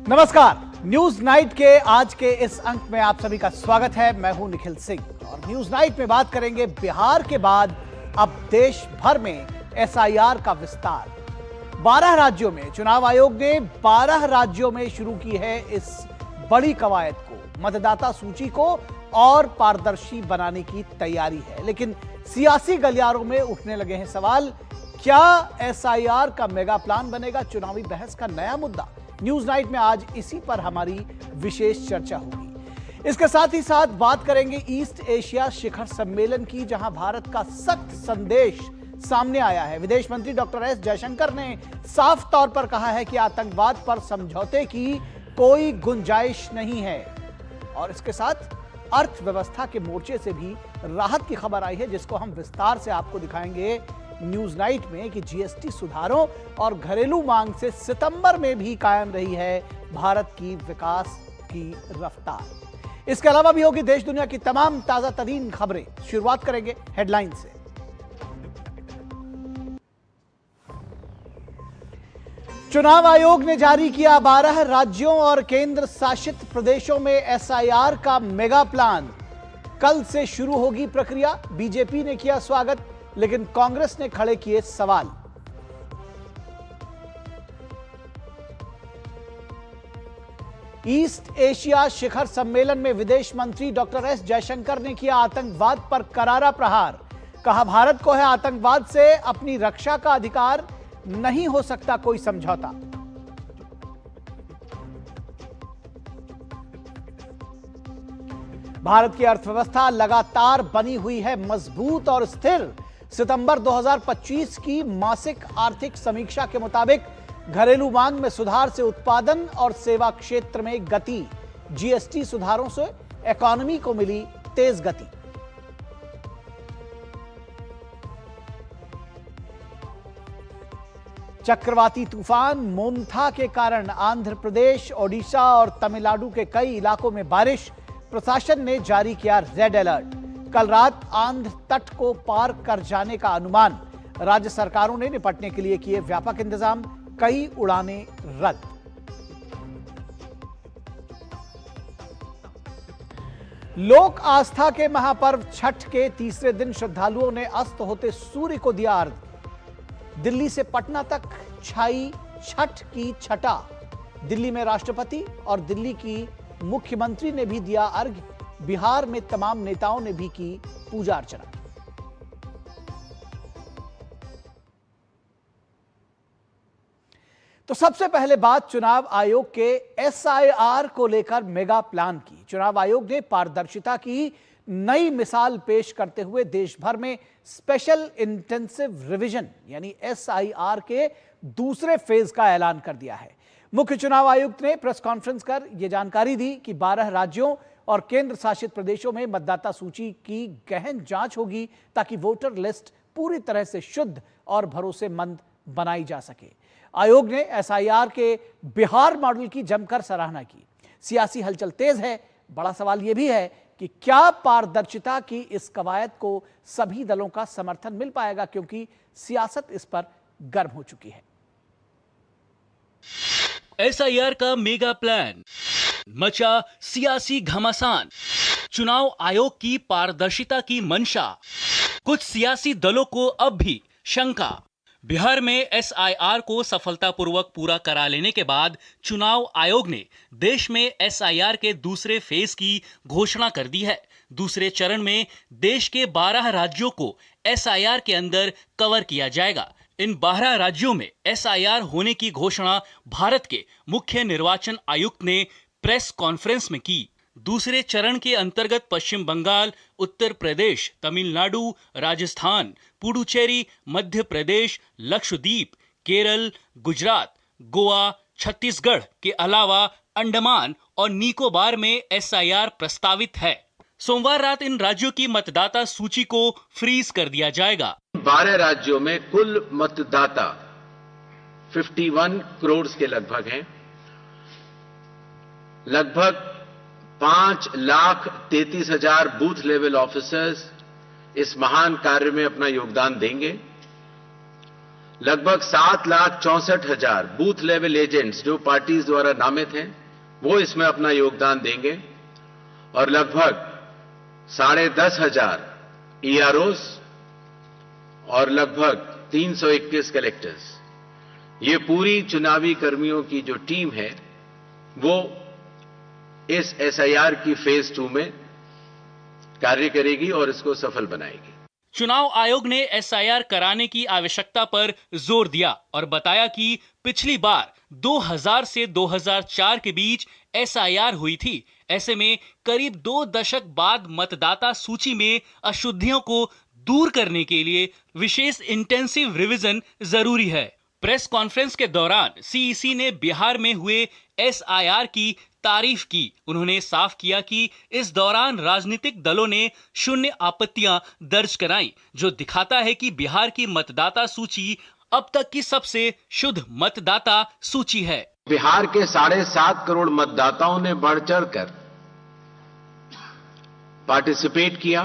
नमस्कार, news night के आज के इस अंक में आप सभी का स्वागत है। मैं हूं निखिल सिंह और न्यूज नाइट में बात करेंगे बिहार के बाद अब देश भर में एसआईआर का विस्तार। 12 राज्यों में चुनाव आयोग ने 12 राज्यों में शुरू की है इस बड़ी कवायद को। मतदाता सूची को और पारदर्शी बनाने की तैयारी है, लेकिन सियासी गलियारों में उठने लगे हैं सवाल। क्या एसआईआर का मेगा प्लान बनेगा चुनावी बहस का नया मुद्दा? न्यूज नाइट में आज इसी पर हमारी विशेष चर्चा होगी। इसके साथ ही साथ बात करेंगे ईस्ट एशिया शिखर सम्मेलन की, जहां भारत का सख्त संदेश सामने आया है। विदेश मंत्री डॉक्टर एस जयशंकर ने साफ तौर पर कहा है कि आतंकवाद पर समझौते की कोई गुंजाइश नहीं है। और इसके साथ अर्थव्यवस्था के मोर्चे से भी राहत की खबर आई है, जिसको हम विस्तार से आपको दिखाएंगे न्यूज नाइट में कि जीएसटी सुधारों और घरेलू मांग से सितंबर में भी कायम रही है भारत की विकास की रफ्तार। इसके अलावा भी होगी देश दुनिया की तमाम ताजा तरीन खबरें। शुरुआत करेंगे हेडलाइन से। चुनाव आयोग ने जारी किया 12 राज्यों और केंद्र शासित प्रदेशों में एसआईआर का मेगा प्लान। कल से शुरू होगी प्रक्रिया। बीजेपी ने किया स्वागत, लेकिन कांग्रेस ने खड़े किए सवाल। ईस्ट एशिया शिखर सम्मेलन में विदेश मंत्री डॉक्टर एस जयशंकर ने किया आतंकवाद पर करारा प्रहार। कहा, भारत को है आतंकवाद से अपनी रक्षा का अधिकार, नहीं हो सकता कोई समझौता। भारत की अर्थव्यवस्था लगातार बनी हुई है मजबूत और स्थिर। सितंबर 2025 की मासिक आर्थिक समीक्षा के मुताबिक घरेलू मांग में सुधार से उत्पादन और सेवा क्षेत्र में गति। जीएसटी सुधारों से इकोनॉमी को मिली तेज गति। चक्रवाती तूफान मोन्था के कारण आंध्र प्रदेश, ओडिशा और तमिलनाडु के कई इलाकों में बारिश। प्रशासन ने जारी किया रेड अलर्ट। कल रात आंध्र तट को पार कर जाने का अनुमान। राज्य सरकारों ने निपटने के लिए किए व्यापक इंतजाम। कई उड़ानें रद्द। लोक आस्था के महापर्व छठ के तीसरे दिन श्रद्धालुओं ने अस्त होते सूर्य को दिया अर्घ्य। दिल्ली से पटना तक छाई छठ की छटा। दिल्ली में राष्ट्रपति और दिल्ली की मुख्यमंत्री ने भी दिया अर्घ्य। बिहार में तमाम नेताओं ने भी की पूजा अर्चना। तो सबसे पहले बात चुनाव आयोग के एसआईआर को लेकर मेगा प्लान की। चुनाव आयोग ने पारदर्शिता की नई मिसाल पेश करते हुए देश भर में स्पेशल इंटेंसिव रिवीजन यानी एसआईआर के दूसरे फेज का ऐलान कर दिया है। मुख्य चुनाव आयुक्त ने प्रेस कॉन्फ्रेंस कर यह जानकारी दी कि 12 राज्यों और केंद्र शासित प्रदेशों में मतदाता सूची की गहन जांच होगी, ताकि वोटर लिस्ट पूरी तरह से शुद्ध और भरोसेमंद बनाई जा सके। आयोग ने एसआईआर के बिहार मॉडल की जमकर सराहना की। सियासी हलचल तेज है। बड़ा सवाल यह भी है कि क्या पारदर्शिता की इस कवायद को सभी दलों का समर्थन मिल पाएगा, क्योंकि सियासत इस पर गर्म हो चुकी है। एसआईआर का मेगा प्लान, मचा सियासी घमासान। चुनाव आयोग की पारदर्शिता की मंशा, कुछ सियासी दलों को अब भी शंका। बिहार में एसआईआर को सफलतापूर्वक पूरा करा लेने के बाद चुनाव आयोग ने देश में एसआईआर के दूसरे फेज की घोषणा कर दी है। दूसरे चरण में देश के 12 राज्यों को एसआईआर के अंदर कवर किया जाएगा। इन 12 राज्यों में एसआईआर होने की घोषणा भारत के मुख्य निर्वाचन आयुक्त ने प्रेस कॉन्फ्रेंस में की। दूसरे चरण के अंतर्गत पश्चिम बंगाल, उत्तर प्रदेश, तमिलनाडु, राजस्थान, पुडुचेरी, मध्य प्रदेश, लक्षद्वीप, केरल, गुजरात, गोवा, छत्तीसगढ़ के अलावा अंडमान और निकोबार में एसआईआर प्रस्तावित है। सोमवार रात इन राज्यों की मतदाता सूची को फ्रीज कर दिया जाएगा। 12 राज्यों में कुल मतदाता 51 करोड़ के लगभग हैं। लगभग 5,33,000 बूथ लेवल ऑफिसर्स इस महान कार्य में अपना योगदान देंगे। लगभग 7,64,000 बूथ लेवल एजेंट्स जो पार्टीज द्वारा नामित हैं वो इसमें अपना योगदान देंगे और लगभग 10,500 EROs और लगभग 321 कलेक्टर्स, ये पूरी चुनावी कर्मियों की जो टीम है वो इस SIR की फेज 2 में कार्य करेगी और इसको सफल बनाएगी। चुनाव आयोग ने SIR कराने की आवश्यकता पर जोर दिया और बताया कि पिछली बार 2000 से 2004 के बीच SIR हुई थी। ऐसे में करीब 2 दशक बाद मतदाता सूची में अशुद्धियों को दूर करने के लिए विशेष इंटेंसिव रिवीजन जरूरी है। प्रेस कॉन्फ्रेंस के दौरान CEC ने बिहार में हुए SIR की तारीफ की। उन्होंने साफ किया कि इस दौरान राजनीतिक दलों ने शून्य आपत्तियां दर्ज कराई, जो दिखाता है कि बिहार की मतदाता सूची अब तक की सबसे शुद्ध मतदाता सूची है। बिहार के 7.5 करोड़ मतदाताओं ने बढ़ चढ़कर पार्टिसिपेट किया।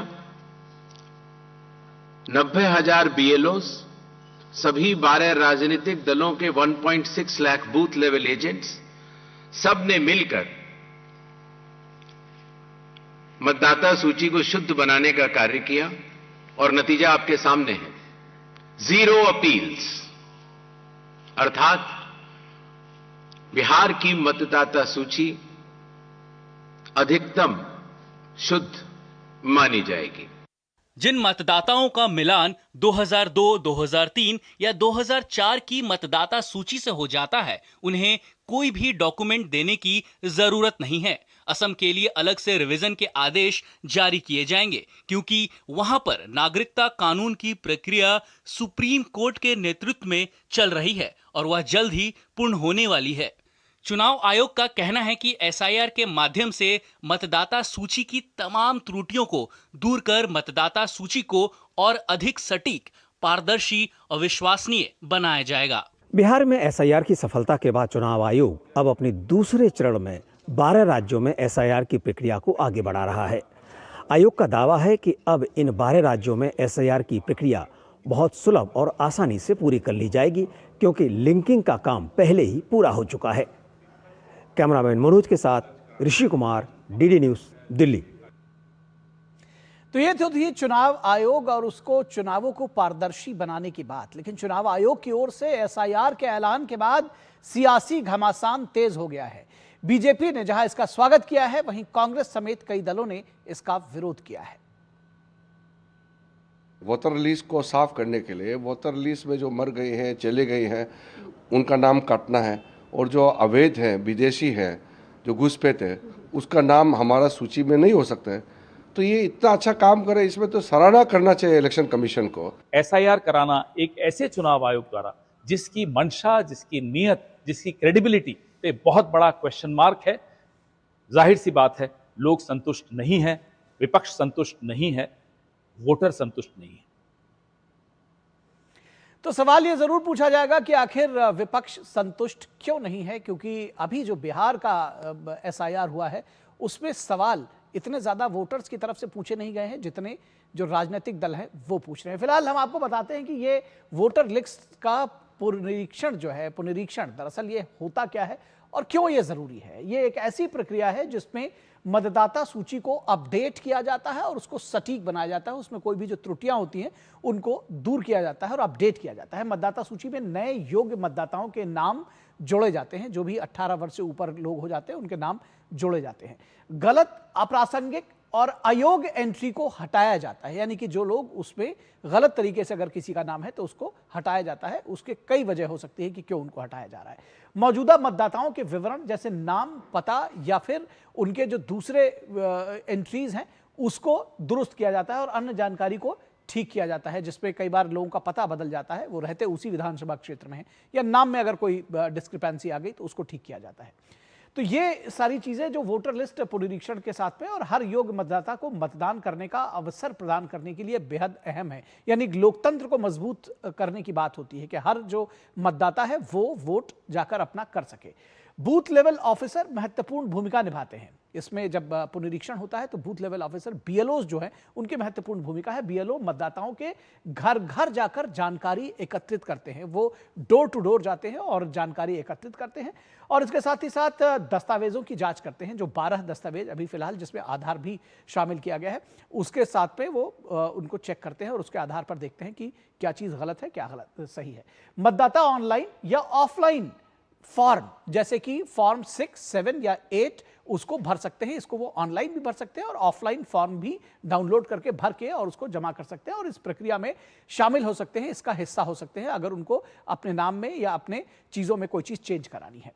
90,000 BLOs, सभी 12 राजनीतिक दलों के 1.6 लाख बूथ लेवल एजेंट्स, सब ने मिलकर मतदाता सूची को शुद्ध बनाने का कार्य किया और नतीजा आपके सामने है। 0 अपील्स, अर्थात बिहार की मतदाता सूची अधिकतम शुद्ध मानी जाएगी। जिन मतदाताओं का मिलान 2002, 2003 या 2004 की मतदाता सूची से हो जाता है, उन्हें कोई भी डॉक्यूमेंट देने की जरूरत नहीं है। असम के लिए अलग से रिवीजन के आदेश जारी किए जाएंगे, क्योंकि वहां पर नागरिकता कानून की प्रक्रिया सुप्रीम कोर्ट के नेतृत्व में चल रही है और वह जल्द ही पूर्ण होने वाली है। चुनाव आयोग का कहना है कि SIR के माध्यम से मतदाता सूची की तमाम त्रुटियों को दूर कर मतदाता सूची को और अधिक सटीक, पारदर्शी और विश्वसनीय बनाया जाएगा। बिहार में SIR की सफलता के बाद चुनाव आयोग अब अपने दूसरे चरण में 12 राज्यों में SIR की प्रक्रिया को आगे बढ़ा रहा है। आयोग का दावा है कि अब इन 12 राज्यों में SIR की प्रक्रिया बहुत सुलभ और आसानी से पूरी कर ली जाएगी, क्योंकि लिंकिंग का काम पहले ही पूरा हो चुका है। कैमरामैन मनोज के साथ ऋषि कुमार, DD न्यूज़, दिल्ली। तो ये थी चुनाव आयोग और उसको चुनावों को पारदर्शी बनाने की बात। लेकिन चुनाव आयोग की ओर से SIR के ऐलान के बाद सियासी घमासान तेज हो गया है। बीजेपी ने जहां इसका स्वागत किया है, वहीं कांग्रेस समेत कई दलों ने इसका विरोध किया है। वोटर लिस्ट को साफ करने के लिए वोटर लिस्ट में जो मर गए हैं, चले गए हैं, उनका नाम काटना है और जो अवैध हैं, विदेशी हैं, जो घुसपैठ है, उसका नाम हमारा सूची में नहीं हो सकता है। तो ये इतना अच्छा काम करे, इसमें तो सराहना करना चाहिए इलेक्शन कमीशन को। SIR कराना एक ऐसे चुनाव आयोग द्वारा जिसकी मंशा, जिसकी नीयत, जिसकी क्रेडिबिलिटी पे बहुत बड़ा क्वेश्चन मार्क है। जाहिर सी बात है, लोग संतुष्ट नहीं हैं, विपक्ष संतुष्ट नहीं है, वोटर संतुष्ट नहीं है। तो सवाल ये जरूर पूछा जाएगा कि आखिर विपक्ष संतुष्ट क्यों नहीं है, क्योंकि अभी जो बिहार का SIR हुआ है उसमें सवाल इतने ज्यादा वोटर्स की तरफ से पूछे नहीं गए हैं जितने जो राजनीतिक दल हैं वो पूछ रहे हैं। फिलहाल हम आपको बताते हैं कि ये वोटर लिस्ट का पुनरीक्षण जो है, पुनरीक्षण दरअसल ये होता क्या है और क्यों ये जरूरी है। ये एक ऐसी प्रक्रिया है जिसमें मतदाता सूची को अपडेट किया जाता है और उसको सटीक बनाया जाता है। उसमें कोई भी जो त्रुटियां होती हैं उनको दूर किया जाता है और अपडेट किया जाता है। मतदाता सूची में नए योग्य मतदाताओं के नाम जोड़े जाते हैं। जो भी 18 वर्ष से ऊपर लोग हो जाते हैं उनके नाम जोड़े जाते हैं। गलत, अप्रासंगिक और अयोग्य एंट्री को हटाया जाता है, यानी कि जो लोग उसमें गलत तरीके से अगर किसी का नाम है तो उसको हटाया जाता है। उसके कई वजह हो सकती है कि क्यों उनको हटाया जा रहा है। मौजूदा मतदाताओं के विवरण जैसे नाम, पता या फिर उनके जो दूसरे एंट्रीज हैं उसको दुरुस्त किया जाता है और अन्य जानकारी को ठीक किया जाता है, जिसमें कई बार लोगों का पता बदल जाता है, वो रहते उसी विधानसभा क्षेत्र में है, या नाम में अगर कोई डिस्क्रिपेंसी आ गई तो उसको ठीक किया जाता है। तो ये सारी चीजें जो वोटर लिस्ट पुनरीक्षण के साथ में और हर योग्य मतदाता को मतदान करने का अवसर प्रदान करने के लिए बेहद अहम है। यानी लोकतंत्र को मजबूत करने की बात होती है कि हर जो मतदाता है वो वोट जाकर अपना कर सके। बूथ लेवल ऑफिसर महत्वपूर्ण भूमिका निभाते हैं। इसमें जब पुनरीक्षण होता है तो बूथ लेवल ऑफिसर बीएलओ जो है उनकी महत्वपूर्ण भूमिका है। बीएलओ मतदाताओं के घर घर जाकर जानकारी एकत्रित करते हैं, वो डोर टू डोर जाते हैं और जानकारी एकत्रित करते हैं और इसके साथ ही साथ दस्तावेजों की जांच करते हैं। जो 12 दस्तावेज अभी फिलहाल जिसमें आधार भी शामिल किया गया है उसके साथ में वो उनको चेक करते हैं और उसके आधार पर देखते हैं कि क्या चीज गलत है, क्या गलत सही है। मतदाता ऑनलाइन या ऑफलाइन फॉर्म जैसे कि फॉर्म 6, 7 या 8 उसको भर सकते हैं। इसको वो ऑनलाइन भी भर सकते हैं और ऑफलाइन फॉर्म भी डाउनलोड करके भर के और उसको जमा कर सकते हैं और इस प्रक्रिया में शामिल हो सकते हैं, इसका हिस्सा हो सकते हैं अगर उनको अपने नाम में या अपने चीजों में कोई चीज चेंज करानी है।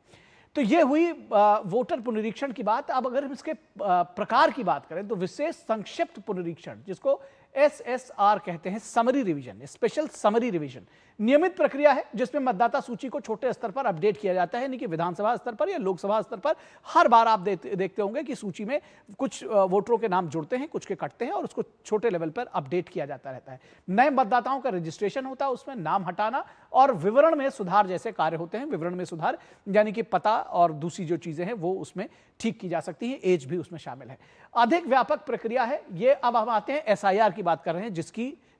तो ये हुई वोटर पुनरीक्षण की बात। अब अगर हम इसके प्रकार की बात करें तो विशेष संक्षिप्त पुनरीक्षण जिसको SSR कहते हैं, summary revision, special summary revision, नियमित प्रक्रिया है जिसमें मतदाता सूची को छोटे स्तर पर अपडेट किया जाता है, यानी कि विधानसभा स्तर पर या लोकसभा स्तर पर हर बार आप देखते होंगे कि सूची में कुछ वोटरों के नाम जुड़ते हैं, कुछ के कटते हैं और उसको छोटे लेवल पर अपडेट किया जाता रहता है। नए मतदाताओं का रजिस्ट्रेशन होता है, उसमें नाम हटाना और विवरण में सुधार जैसे कार्य होते हैं। विवरण में सुधार यानी कि पता और दूसरी जो चीजें हैं वो उसमें ठीक की जा सकती है, एज भी उसमें शामिल है। अधिक व्यापक प्रक्रिया है ये। अब हम आते हैं SIR की बात कर रहे हैं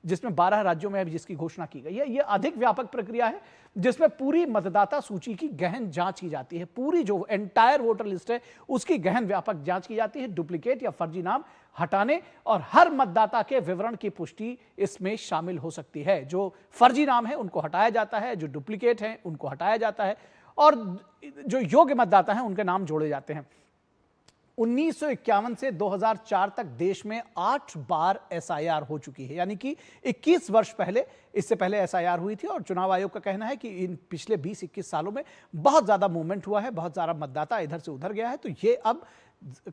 जिसमें 12 राज्यों में अभी जिसकी घोषणा की गई है। यह अधिक व्यापक प्रक्रिया है जिसमें पूरी मतदाता सूची की गहन जांच की जाती है। पूरी जो एंटायर वोटर लिस्ट है उसकी गहन व्यापक जांच की जाती है। डुप्लीकेट या फर्जी नाम हटाने और हर मतदाता के विवरण की पुष्टि इसमें शामिल हो सकती है। जो फर्जी नाम है उनको हटाया जाता है, जो डुप्लीकेट है उनको हटाया जाता है और जो योग्य मतदाता हैं उनके नाम जोड़े जाते हैं। 1951 से 2004 तक देश में 8 बार SIR हो चुकी है, यानी कि 21 वर्ष पहले इससे पहले SIR हुई थी और चुनाव आयोग का कहना है कि इन पिछले 20-21 सालों में बहुत ज्यादा मूवमेंट हुआ है, बहुत ज्यादा मतदाता इधर से उधर गया है, तो ये अब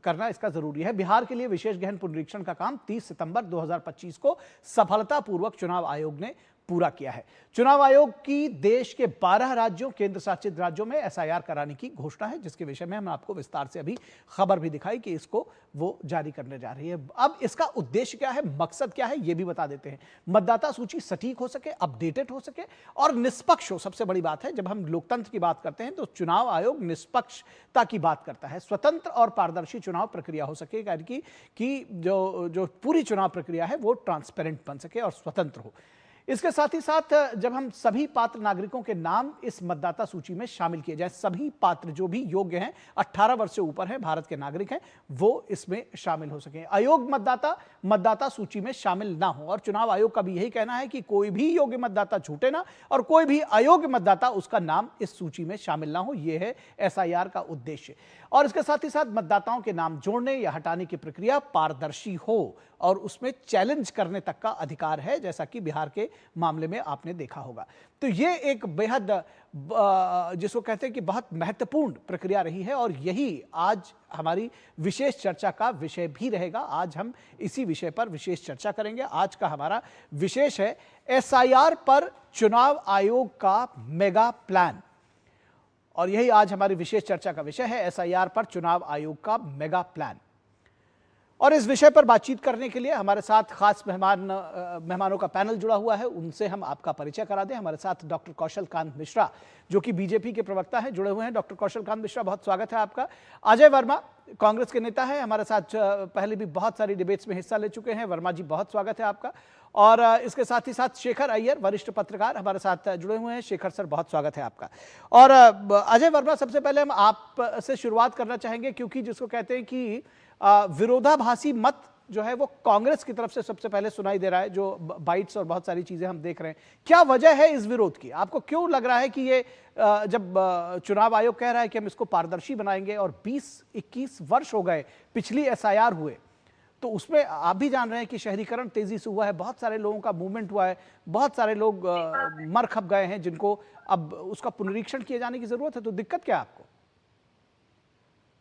करना इसका जरूरी है। बिहार के लिए विशेष गहन पुनरीक्षण का काम 30 सितंबर 2025 को सफलतापूर्वक चुनाव आयोग ने पूरा किया है। चुनाव आयोग की देश के 12 राज्यों, केंद्र शासित राज्यों में SIR कराने की घोषणा है, जिसके विषय में हम आपको विस्तार से अभी खबर भी दिखाई कि इसको वो जारी करने जा रही है। अब इसका उद्देश्य क्या है, मकसद क्या है, ये भी बता देते हैं। मतदाता सूची सटीक हो सके, अपडेटेड हो सके और निष्पक्ष हो। सबसे बड़ी बात है, जब हम लोकतंत्र की बात करते हैं तो चुनाव आयोग निष्पक्षता की बात करता है। स्वतंत्र और पारदर्शी चुनाव प्रक्रिया हो सके, यानी कि जो पूरी चुनाव प्रक्रिया है वो ट्रांसपेरेंट बन सके और स्वतंत्र हो। इसके साथ ही साथ जब हम सभी पात्र नागरिकों के नाम इस मतदाता सूची में शामिल किए जाए, सभी पात्र जो भी योग्य हैं, 18 वर्ष से ऊपर हैं, भारत के नागरिक हैं, वो इसमें शामिल हो सके। अयोग्य मतदाता सूची में शामिल ना हो और चुनाव आयोग का भी यही कहना है कि कोई भी योग्य मतदाता छूटे ना और कोई भी अयोग्य मतदाता उसका नाम इस सूची में शामिल ना हो। यह है SIR का उद्देश्य। और इसके साथ ही साथ मतदाताओं के नाम जोड़ने या हटाने की प्रक्रिया पारदर्शी हो और उसमें चैलेंज करने तक का अधिकार है, जैसा कि बिहार के मामले में आपने देखा होगा। तो ये एक बेहद जिसको कहते हैं कि बहुत महत्वपूर्ण प्रक्रिया रही है और यही आज हमारी विशेष चर्चा का विषय भी रहेगा। आज हम इसी विषय पर विशेष चर्चा करेंगे। आज का हमारा विशेष है SIR पर चुनाव आयोग का मेगा प्लान और यही आज हमारी विशेष चर्चा का विषय है, SIR पर चुनाव आयोग का मेगा प्लान। और इस विषय पर बातचीत करने के लिए हमारे साथ खास मेहमानों का पैनल जुड़ा हुआ है, उनसे हम आपका परिचय करा दें। हमारे साथ डॉक्टर कौशल कांत मिश्रा जो कि बीजेपी के प्रवक्ता हैं, जुड़े हुए हैं। डॉक्टर कौशल कांत मिश्रा, बहुत स्वागत है आपका। अजय वर्मा कांग्रेस के नेता है, हमारे साथ पहले भी बहुत सारी डिबेट्स में हिस्सा ले चुके हैं। वर्मा जी, बहुत स्वागत है आपका। और इसके साथ ही साथ शेखर अय्यर, वरिष्ठ पत्रकार, हमारे साथ जुड़े हुए हैं। शेखर सर, बहुत स्वागत है आपका। और अजय वर्मा, सबसे पहले हम आप से शुरुआत करना चाहेंगे क्योंकि जिसको कहते हैं कि विरोधाभासी मत जो है वो कांग्रेस की तरफ से सबसे पहले सुनाई दे रहा है, जो बाइट्स और बहुत सारी चीजें हम देख रहे हैं। क्या वजह है इस विरोध की? आपको क्यों लग रहा है कि ये जब चुनाव आयोग कह रहा है कि हम इसको पारदर्शी बनाएंगे और 20-21 वर्ष हो गए पिछली SIR हुए, तो उसमें आप भी जान रहे हैं कि शहरीकरण तेजी से हुआ है, बहुत सारे लोगों का मूवमेंट हुआ है, बहुत सारे लोग मर खप गए हैं जिनको अब उसका पुनरीक्षण किए जाने की जरूरत है। तो दिक्कत क्या है आपको?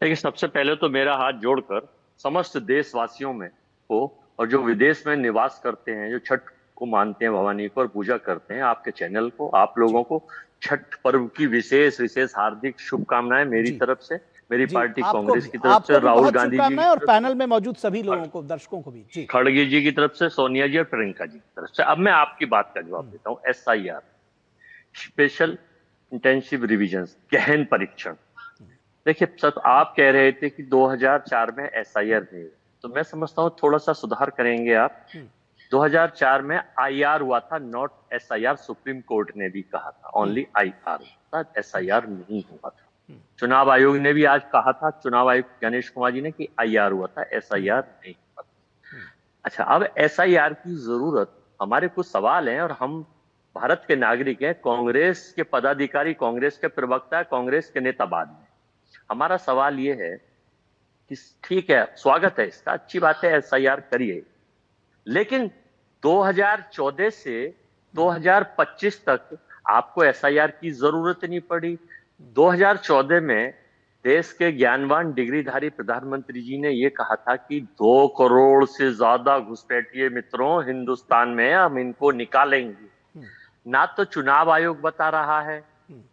देखिए, सबसे पहले तो मेरा हाथ जोड़कर समस्त देशवासियों में को और जो विदेश में निवास करते हैं, जो छठ को मानते हैं, भवानी को और पूजा करते हैं, आपके चैनल को, आप लोगों को छठ पर्व की विशेष हार्दिक शुभकामनाएं मेरी तरफ से, मेरी पार्टी कांग्रेस की तरफ से, राहुल गांधी जी और पैनल में मौजूद सभी लोगों को, दर्शकों को भी, जी, खड़गे जी की तरफ से, सोनिया जी और प्रियंका जी की तरफ से। अब मैं आपकी बात का जवाब देता हूँ। SIR, स्पेशल इंटेंसिव रिविजन, गहन परीक्षण, देखिए सर, आप कह रहे थे कि 2004 में एसआईआर नहीं हुआ, तो मैं समझता हूँ थोड़ा सा सुधार करेंगे आप। 2004 में आईआर हुआ था, नॉट एसआईआर। सुप्रीम कोर्ट ने भी कहा था ओनली आईआर था, एसआईआर नहीं हुआ था। चुनाव आयोग ने भी आज कहा था, चुनाव आयुक्त गणेश कुमार जी ने, कि आईआर हुआ था, एसआईआर नहीं हुआ था। अच्छा, अब एसआईआर की जरूरत, हमारे कुछ सवाल हैं और हम भारत के नागरिक हैं, कांग्रेस के पदाधिकारी, कांग्रेस के प्रवक्ता, कांग्रेस के नेता बाद में। हमारा सवाल ये है कि ठीक है, स्वागत है इसका, अच्छी बात है, एसआईआर करिए, लेकिन 2014 से 2025 तक आपको एसआईआर की जरूरत नहीं पड़ी। 2014 में देश के ज्ञानवान डिग्रीधारी प्रधानमंत्री जी ने यह कहा था कि 2 करोड़ से ज्यादा घुसपैठिए मित्रों हिंदुस्तान में, हम इनको निकालेंगे। ना तो चुनाव आयोग बता रहा है,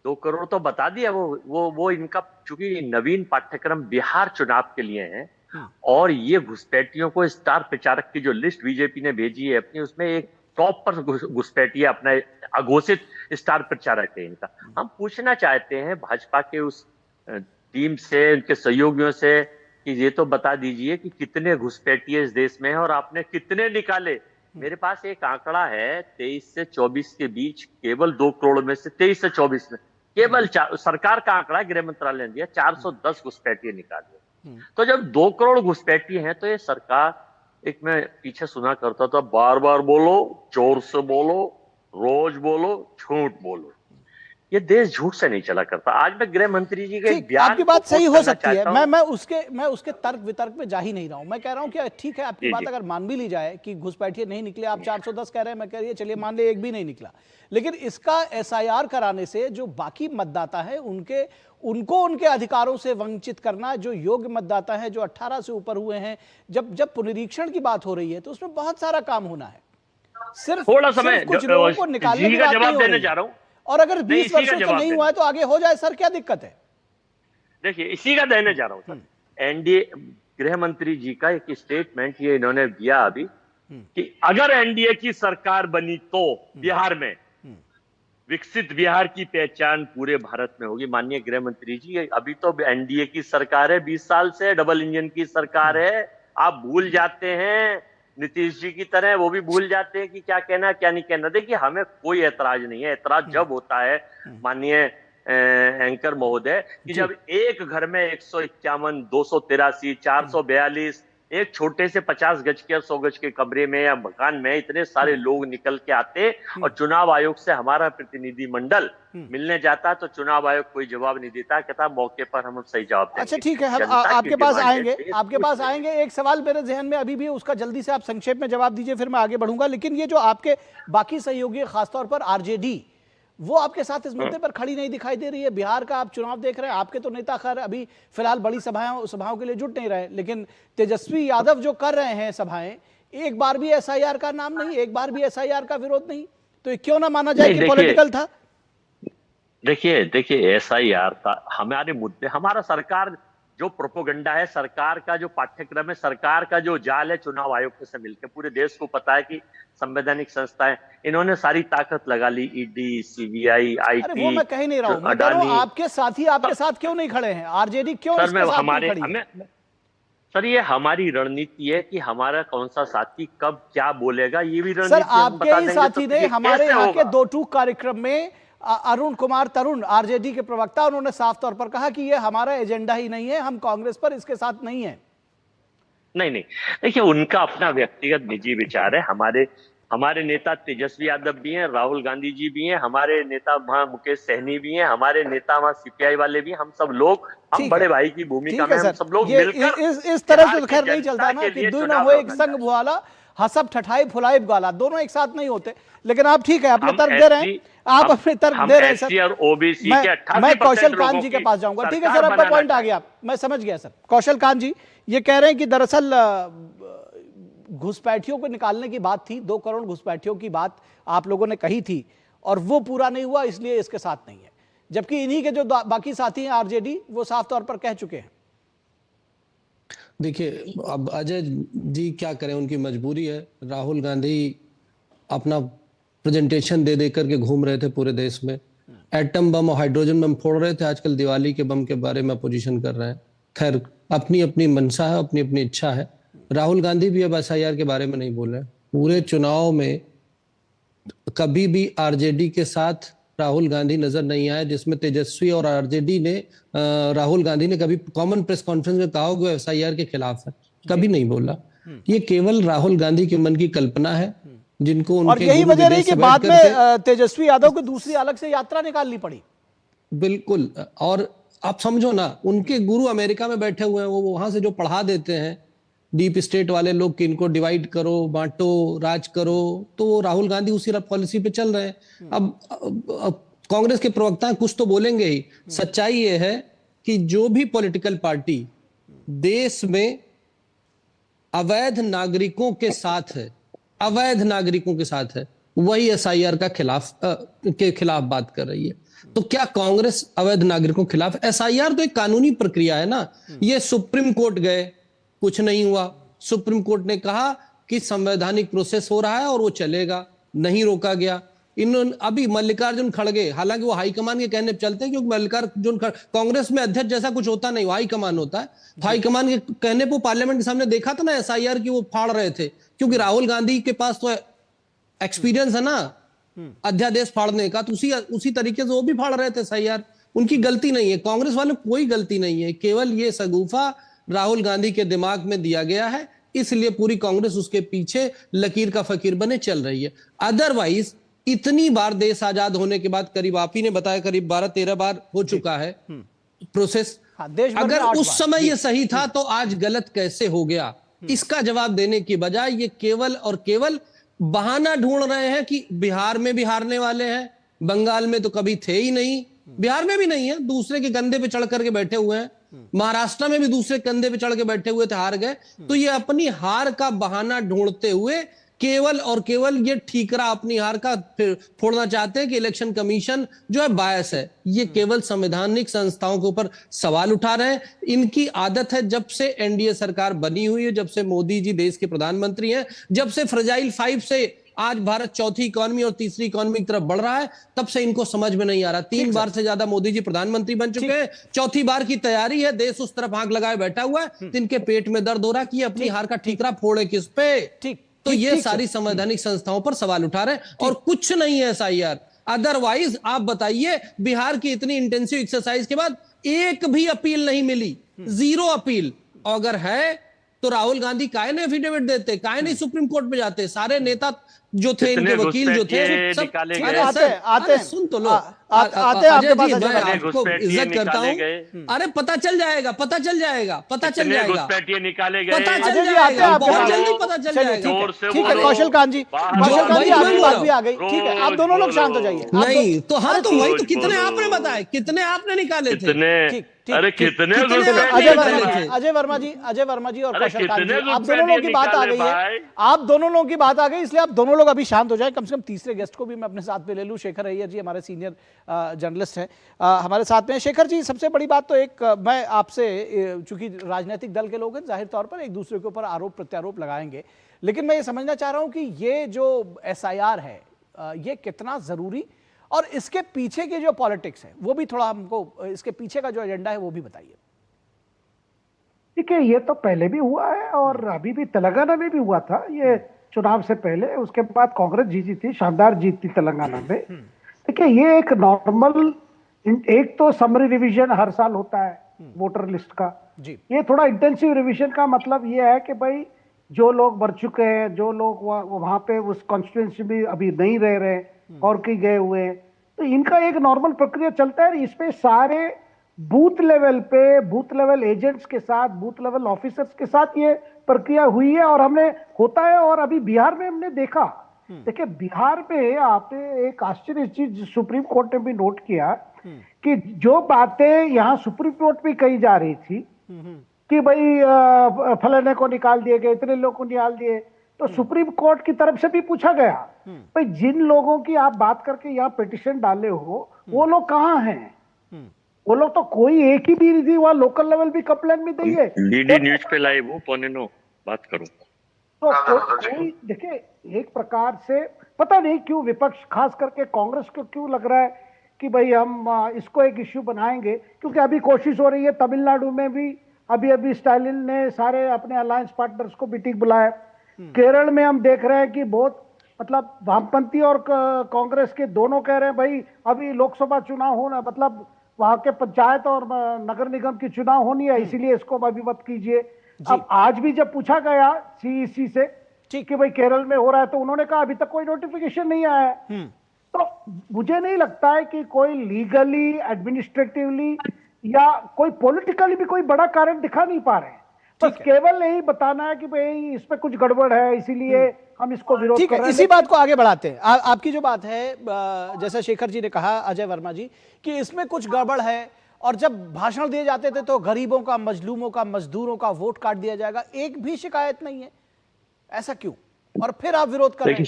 2 करोड़ तो बता दिया वो इनका, चूंकि नवीन पाठ्यक्रम बिहार चुनाव के लिए है, और ये घुसपैठियों को स्टार प्रचारक की जो लिस्ट बीजेपी ने भेजी है अपनी, उसमें एक टॉप पर घुसपैठिया अपना अघोषित स्टार प्रचारक है इनका। हम पूछना चाहते हैं भाजपा के उस टीम से, उनके सहयोगियों से, कि ये तो बता दीजिए कि कितने घुसपैठिए इस देश में हैं और आपने कितने निकाले। मेरे पास एक आंकड़ा है, 23 से 24 के बीच केवल 2 करोड़ में से 23 से 24 में केवल सरकार का आंकड़ा, गृह मंत्रालय ने दिया, 410 घुसपैठिए निकाले। तो जब 2 करोड़ घुसपैठिए हैं, तो ये सरकार, एक मैं पीछे सुना करता था, बार बार बोलो, जोर से बोलो, रोज बोलो, झूठ बोलो। ये देश झूठ से नहीं चला करता। आज मैं गृह मंत्री जी के बयान, आपकी बात सही हो सकती है, मैं उसके तर्क वितर्क में जा ही नहीं रहा हूं। मैं कह रहा हूं कि ठीक है, आपकी बात अगर मान भी ली जाए कि घुसपैठिए नहीं निकले, आप 410 कह रहे हैं, मैं कह रही है चलिए मान ले एक भी नहीं निकला, लेकिन इसका एसआईआर कराने से जो बाकी मतदाता है उनको उनके अधिकारों से वंचित करना, जो योग्य मतदाता है, जो 18 से ऊपर हुए हैं, जब पुनरीक्षण की बात हो रही है तो उसमें बहुत सारा काम होना है। सिर्फ थोड़ा समय कुछ लोगों को निकालने की बात नहीं हो रही है। और अगर 20 वर्षों से नहीं हुआ है तो आगे हो जाए सर, क्या दिक्कत है? देखिए, इसी का देने जा रहा हूं सर। एनडीए गृह मंत्री जी का एक स्टेटमेंट ये इन्होंने दिया अभी, कि अगर एनडीए की सरकार बनी तो बिहार में विकसित बिहार की पहचान पूरे भारत में होगी। माननीय गृह मंत्री जी, अभी तो एनडीए की सरकार है, 20 साल से डबल इंजन की सरकार है। आप भूल जाते हैं, नीतीश जी की तरह वो भी भूल जाते हैं कि क्या कहना क्या नहीं कहना। देखिए, हमें कोई ऐतराज नहीं है। ऐतराज जब होता है माननीय एंकर महोदय, कि जब एक घर में 151, 283, 442, एक छोटे से 50 गज के 100 गज के कमरे में या मकान में इतने सारे लोग निकल के आते, और चुनाव आयोग से हमारा प्रतिनिधि मंडल मिलने जाता, तो चुनाव आयोग कोई जवाब नहीं देता, कहता मौके पर हम सही जवाब देंगे। अच्छा ठीक है, हम आपके पास आएंगे। एक सवाल मेरे जहन में अभी भी, उसका जल्दी से आप संक्षेप में जवाब दीजिए, फिर मैं आगे बढ़ूंगा। लेकिन ये जो आपके बाकी सहयोगी, खासतौर पर आरजेडी, वो आपके साथ इस मुद्दे पर खड़ी नहीं दिखाई दे रही है। बिहार का आप चुनाव देख रहे हैं, आपके तो नेता खैर अभी फिलहाल बड़ी सभाओं के लिए जुट नहीं रहे, लेकिन तेजस्वी यादव जो कर रहे हैं सभाएं, एक बार भी एसआईआर का नाम नहीं, एक बार भी एसआईआर का विरोध नहीं, तो क्यों ना माना जाए कि पॉलिटिकल था? देखिए एसआईआर का हमारे मुद्दे, हमारा सरकार जो प्रोपोगंडा है, सरकार का जो पाठ्यक्रम है, सरकार का जो जाल है, चुनाव आयोग से मिलकर पूरे देश को पता है कि संवैधानिक संस्थाएं, इन्होंने सारी ताकत लगा ली, ईडी, सीबीआई, आईटी। वो मैं कह नहीं रहा हूं, मैं कह रहा हूं आपके साथी आपके साथ क्यों नहीं खड़े हैं? आरजेडी क्यों इसके साथ नहीं खड़ी है? सर, ये हमारी रणनीति है कि हमारा कौन सा साथी कब क्या बोलेगा, ये भी रणनीति सर आपके ही साथी ने हमारे यहाँ के 2 टूक कार्यक्रम में अरुण कुमार तरुण, आरजेडी के प्रवक्ता, उन्होंने साफ तौर पर कहा कि ये हमारा एजेंडा ही नहीं है, हम कांग्रेस पर इसके साथ नहीं है। नहीं, देखिए उनका अपना व्यक्तिगत निजी विचार है। हमारे नेता तेजस्वी यादव भी हैं, राहुल गांधी जी भी हैं, हमारे नेता वहां मुकेश सहनी भी हैं, हमारे नेता वहां सीपीआई वाले भी, हम सब लोग, हम बड़े भाई की भूमिका में हम सब लोग मिलकर इस तरह से खैर नहीं चलता ना कि दो ना हो एक संग भुआला, हसब ठठाई फुलाई गाला, दोनों एक साथ नहीं होते। लेकिन आप ठीक है, अपने तर्क दे रहे हैं, आप अपने तर्क दे रहे हैं सर। मैं कौशल कांत जी के पास जाऊंगा। ठीक है सर, आपका पॉइंट आ गया, मैं समझ गया सर। कौशल कांत जी ये कह रहे हैं कि दरअसल घुसपैठियों को निकालने की बात थी, 2 करोड़ घुसपैठियों की बात आप लोगों ने कही थी, और वो पूरा नहीं हुआ, इसलिए इसके साथ नहीं है। जबकि इन्हीं के जो बाकी साथी हैं आरजेडी, वो साफ तौर पर कह चुके हैं। देखिए, अब अजय जी क्या करें, उनकी मजबूरी है। राहुल गांधी अपना प्रेजेंटेशन दे करके घूम रहे थे पूरे देश में, एटम बम और हाइड्रोजन बम फोड़ रहे थे, आजकल दिवाली के बम के बारे में अपोजिशन कर रहे हैं। खैर, अपनी अपनी मंशा है, अपनी अपनी इच्छा है। राहुल गांधी भी अब एसआईआर के बारे में नहीं बोल रहे। पूरे चुनाव में कभी भी आरजेडी के साथ राहुल गांधी नजर नहीं आए, जिसमें तेजस्वी और आरजेडी ने राहुल गांधी ने कभी कॉमन प्रेस कॉन्फ्रेंस में कहा हो कि वो एसआईआर के खिलाफ है, कभी नहीं बोला। ये केवल राहुल गांधी के मन की कल्पना है, जिनको उनके और यही वजह रही कि बाद में तेजस्वी यादव को दूसरी अलग से यात्रा निकालनी पड़ी। बिल्कुल। और आप समझो ना, उनके गुरु अमेरिका में बैठे हुए हैं, वो वहां से जो पढ़ा देते हैं डीप स्टेट वाले लोग कि इनको डिवाइड करो, बांटो, राज करो, तो राहुल गांधी उसी पॉलिसी पे चल रहे हैं। अब कांग्रेस के प्रवक्ता कुछ तो बोलेंगे ही। सच्चाई ये है कि जो भी पॉलिटिकल पार्टी देश में अवैध नागरिकों के साथ है, अवैध नागरिकों के साथ है, वही एसआईआर का खिलाफ बात कर रही है। तो क्या कांग्रेस अवैध नागरिकों के खिलाफ? एसआईआर तो एक कानूनी प्रक्रिया है ना। ये सुप्रीम कोर्ट गए, कुछ नहीं हुआ। सुप्रीम कोर्ट ने कहा कि संवैधानिक प्रोसेस हो रहा है और वो चलेगा, नहीं रोका गया। इन्होंने अभी मल्लिकार्जुन खड़गे, हालांकि वो हाईकमान के कहने पे चलते हैं, क्योंकि मल्लिकार्जुन कांग्रेस में अध्यक्ष जैसा कुछ होता नहीं, वो हाईकमान होता है। तो हाईकमान के कहने पर पार्लियामेंट के सामने देखा था ना एसआईआर की वो फाड़ रहे थे, क्योंकि राहुल गांधी के पास तो एक्सपीरियंस है ना अध्यादेश फाड़ने का, तो उसी तरीके से वो भी फाड़ रहे थे एसआईआर। उनकी गलती नहीं है, कांग्रेस वाले कोई गलती नहीं है, केवल ये सगुफा राहुल गांधी के दिमाग में दिया गया है, इसलिए पूरी कांग्रेस उसके पीछे लकीर का फकीर बने चल रही है। अदरवाइज इतनी बार देश आजाद होने के बाद, करीब आप ही ने बताया करीब 12-13 बार हो चुका है प्रोसेस। अगर उस समय ये सही था तो आज गलत कैसे हो गया? इसका जवाब देने की बजाय ये केवल और केवल बहाना ढूंढ रहे हैं कि बिहार में भी हारने वाले हैं, बंगाल में तो कभी थे ही नहीं, बिहार में भी नहीं है, दूसरे के कंधे पे चढ़ करके बैठे हुए हैं, महाराष्ट्र में भी दूसरे कंधे पे चढ़ के बैठे हुए थे, हार गए। तो ये अपनी हार का बहाना ढूंढते हुए केवल और केवल ये ठीकरा अपनी हार का फोड़ना चाहते हैं कि इलेक्शन कमीशन जो है बायस है। ये केवल संवैधानिक संस्थाओं के ऊपर सवाल उठा रहे हैं। इनकी आदत है, जब से एनडीए सरकार बनी हुई है, जब से मोदी जी देश के प्रधानमंत्री हैं, जब से फ्रजाइल 5 से आज भारत चौथी इकोनॉमी और तीसरी इकोनॉमी की तरफ बढ़ रहा है, तब से इनको समझ में नहीं आ रहा। 3 बार से ज्यादा मोदी जी प्रधानमंत्री बन चुके हैं, चौथी बार की तैयारी है, देश उस तरफ आंख लगाए बैठा हुआ है, इनके पेट में दर्द हो रहा है कि अपनी हार का ठीकरा फोड़े किस पे। तो ये सारी संवैधानिक संस्थाओं पर सवाल उठा रहे हैं और कुछ नहीं है एसआईआर। अदरवाइज आप बताइए, बिहार की इतनी इंटेंसिव एक्सरसाइज के बाद एक भी अपील नहीं मिली, 0 अपील। अगर है तो राहुल गांधी काहे नहीं एफिडेविट देते, काहे नहीं सुप्रीम कोर्ट में जाते? सारे नेता जो थे, इनके वकील जो थे, सब आते सुन तो लो, आपके पास मैं आपको इज्जत करता हूँ। अरे पता चल जाएगा, पता चल जाएगा, पता चल जाएगा, निकाले गए, पता चल जाएगा, बहुत जल्दी पता चल जाएगा। ठीक है कौशल कांत जी, आपकी बात भी आ गई, ठीक है, आप दोनों लोग शांत हो जाइए। नहीं तो हाँ, तो वही तो, कितने आपने बताए, कितने आपने निकाले थे? अरे कितने अजय वर्मा जी और कौशल कांत जी, आप दोनों लोगों की बात आ गई है, आप दोनों लोगों की बात आ गई, इसलिए आप दोनों लोग अभी शांत हो जाए। कम से कम तीसरे गेस्ट को भी मैं अपने साथ में ले लूं। शेखर अय्यर जी हमारे सीनियर जर्नलिस्ट हैं, हमारे साथ में। शेखर जी, सबसे बड़ी बात तो एक मैं आपसे, चूंकि राजनीतिक दल के लोग हैं, जाहिर तौर पर एक दूसरे के ऊपर आरोप प्रत्यारोप लगाएंगे, लेकिन मैं ये समझना चाह रहा हूं कि ये जो एसआईआर है ये कितना जरूरी, और इसके पीछे की जो पॉलिटिक्स है वो भी थोड़ा हमको, इसके पीछे का जो एजेंडा है वो भी बताइए। ठीक है, ये तो पहले भी हुआ है और अभी भी तेलंगाना में भी हुआ था, ये चुनाव से पहले। उसके बाद कांग्रेस जीती थी, शानदार जीत थी तेलंगाना में। देखिए, ये एक नॉर्मल, एक तो समरी रिवीजन हर साल होता है वोटर लिस्ट का जी। ये थोड़ा इंटेंसिव रिवीजन का मतलब ये है कि भाई जो लोग मर चुके हैं, जो लोग वहां पे उस कॉन्स्टिट्यूंसी में अभी नहीं रह रहे और कहीं गए हुए हैं, तो इनका एक नॉर्मल प्रक्रिया चलता है। इसपे सारे बूथ लेवल पे, बूथ लेवल एजेंट्स के साथ, बूथ लेवल ऑफिसर्स के साथ ये प्रक्रिया हुई है और हमने होता है। और अभी बिहार में हमने देखा, देखिए बिहार में आपने एक आश्चर्य चीज सुप्रीम कोर्ट ने भी नोट किया कि जो बातें यहाँ सुप्रीम कोर्ट में कही जा रही थी कि भाई फलाने को निकाल दिए गए, इतने लोग को निकाल दिए, तो सुप्रीम कोर्ट की तरफ से भी पूछा गया भाई जिन लोगों की आप बात करके यहाँ पिटिशन डाले हो वो लोग कहाँ हैं? वो लोग तो कोई एक ही भी नहीं थी, वहां लोकल लेवल भी कंप्लेंट भी दी है। डीडी न्यूज पे लाइव हूँ, 9:15 बात करूं तो कोई देखिए, एक प्रकार से पता नहीं क्यों विपक्ष, खास करके कांग्रेस को क्यों लग रहा है कि भाई हम इसको एक इश्यू बनाएंगे, क्योंकि अभी कोशिश हो रही है तमिलनाडु में भी, अभी स्टालिन ने सारे अपने अलायंस पार्टनर्स को मीटिंग बुलाया। केरल में हम देख रहे हैं कि बहुत मतलब वामपंथी और कांग्रेस के दोनों कह रहे हैं भाई अभी लोकसभा चुनाव होना, मतलब वहां के पंचायत और नगर निगम की चुनाव होनी है, इसीलिए इसको अभी मत कीजिए। अब आज भी जब पूछा गया सीईसी से कि भाई केरल में हो रहा है, तो उन्होंने कहा अभी तक कोई नोटिफिकेशन नहीं आया है। तो मुझे नहीं लगता है कि कोई लीगली, एडमिनिस्ट्रेटिवली या कोई पॉलिटिकली भी कोई बड़ा कारण दिखा नहीं पा रहे हैं। बस केवल यही बताना है कि भाई इस पे कुछ गड़बड़ है, इसीलिए हम इसको विरोध कर रहे हैं। इसी बात को आगे बढ़ाते हैं। आपकी जो बात है, जैसा शेखर जी ने कहा, अजय वर्मा जी, कि इसमें कुछ गड़बड़ है, और जब भाषण दिए जाते थे तो गरीबों का, मजलूमों का, मजदूरों का वोट काट दिया जाएगा, एक भी शिकायत नहीं है, ऐसा क्यों? और फिर आप विरोध कर रहे हैं।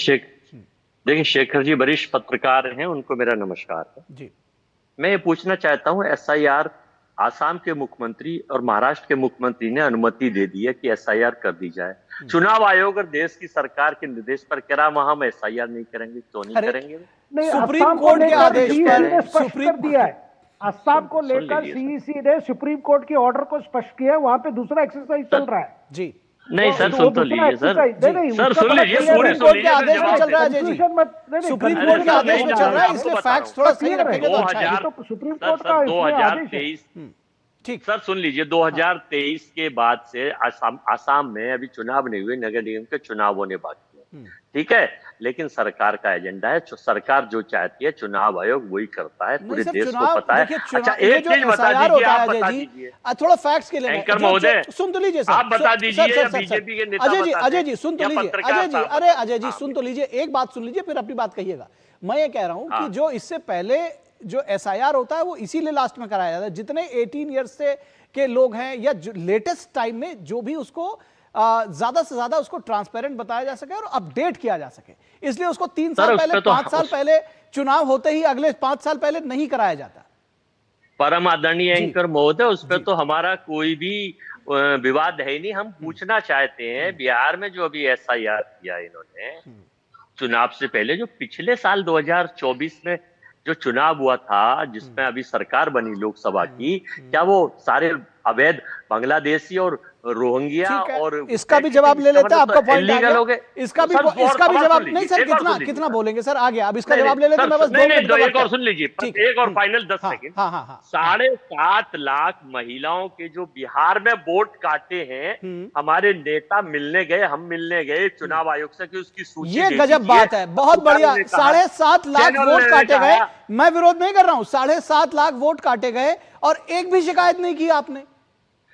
देखिए शेखर जी वरिष्ठ पत्रकार हैं, उनको मेरा नमस्कार है जी। मैं ये पूछना चाहता हूं, एसआईआर आसाम के मुख्यमंत्री और महाराष्ट्र के मुख्यमंत्री ने अनुमति दे दी है कि एसआईआर कर दी जाए। चुनाव आयोग और देश की सरकार के निर्देश पर कह रहा वहां हम एसआईआर नहीं करेंगे, क्यों नहीं करेंगे? सुप्रीम कोर्ट के आदेश पर सुप्रीम दिया है, असम को लेकर सीईसी ने सुप्रीम कोर्ट के ऑर्डर को स्पष्ट किया, वहां पे दूसरा एक्सरसाइज चल रहा है जी। नहीं सर, सुन तो लीजिए सर, सर सुन लीजिए, सुप्रीम कोर्ट के आदेश में चल रहा है जी, सुप्रीम कोर्ट के आदेश में चल रहा है, इसलिए फैक्ट्स थोड़ा सही रखेंगे तो अच्छा है। तो सुप्रीम कोर्ट का 2023 ठीक सर सुन लीजिए, 2023 के बाद से आसाम में अभी चुनाव नहीं हुए, नगर निगम के चुनाव होने बाकी है, ठीक है, लेकिन सरकार का एजेंडा है, सरकार जो चाहती है चुनाव आयोग वही करता है, पूरे देश को पता है। अच्छा एक चीज बता दीजिए, आप बता दीजिए थोड़ा फैक्ट्स के लिए, एंकर महोदय सुन तो लीजिए सर, आप बता दीजिए या बीजेपी के नेता बता दें। अजय जी सुन तो लीजिए, अजय जी, अरे अजय जी सुन तो लीजिए, एक बात सुन लीजिए फिर अपनी बात कहिएगा। मैं ये कह रहा हूं कि जो इससे पहले जो एसआईआर होता है वो इसीलिए लास्ट में कराया जाता है, जितने 18 ईयर्स से के लोग हैं या लेटेस्ट टाइम में जो भी उसको ज्यादा से ज्यादा उसको ट्रांसपेरेंट बताया जा सके और अपडेट किया जा सके, इसलिए उसको 3 साल पहले, 5 साल पहले चुनाव होते ही अगले 5 साल पहले नहीं कराया जाता। परम आदरणीय एंकर महोदय, उस पर तो हमारा कोई भी विवाद है नहीं। हम पूछना चाहते हैं, बिहार में जो अभी एसआईआर किया इन्होंने चुनाव से पहले, जो पिछले साल 2024 में जो चुनाव हुआ था, जिसमें अभी सरकार बनी लोकसभा की, क्या वो सारे अवैध बांग्लादेशी और रोहिंग्या और इसका भी जवाब ले लेते हैं, आपका पॉइंट आ गया, इसका भी जवाब नहीं सर, कितना बोलेंगे सर, आ गया, अब इसका जवाब ले लेते हैं। मैं बस एक और सुन लीजिए, एक और फाइनल 10 सेकंड। 7.5 लाख महिलाओं के जो बिहार में वोट काटे हैं, हमारे नेता मिलने गए, हम मिलने गए चुनाव आयोग से कि उसकी सूची, ये गजब बात है, बहुत बढ़िया। 7.5 लाख वोट काटे गए, मैं विरोध नहीं कर रहा हूं, 7.5 लाख वोट काटे गए और एक भी शिकायत नहीं की आपने,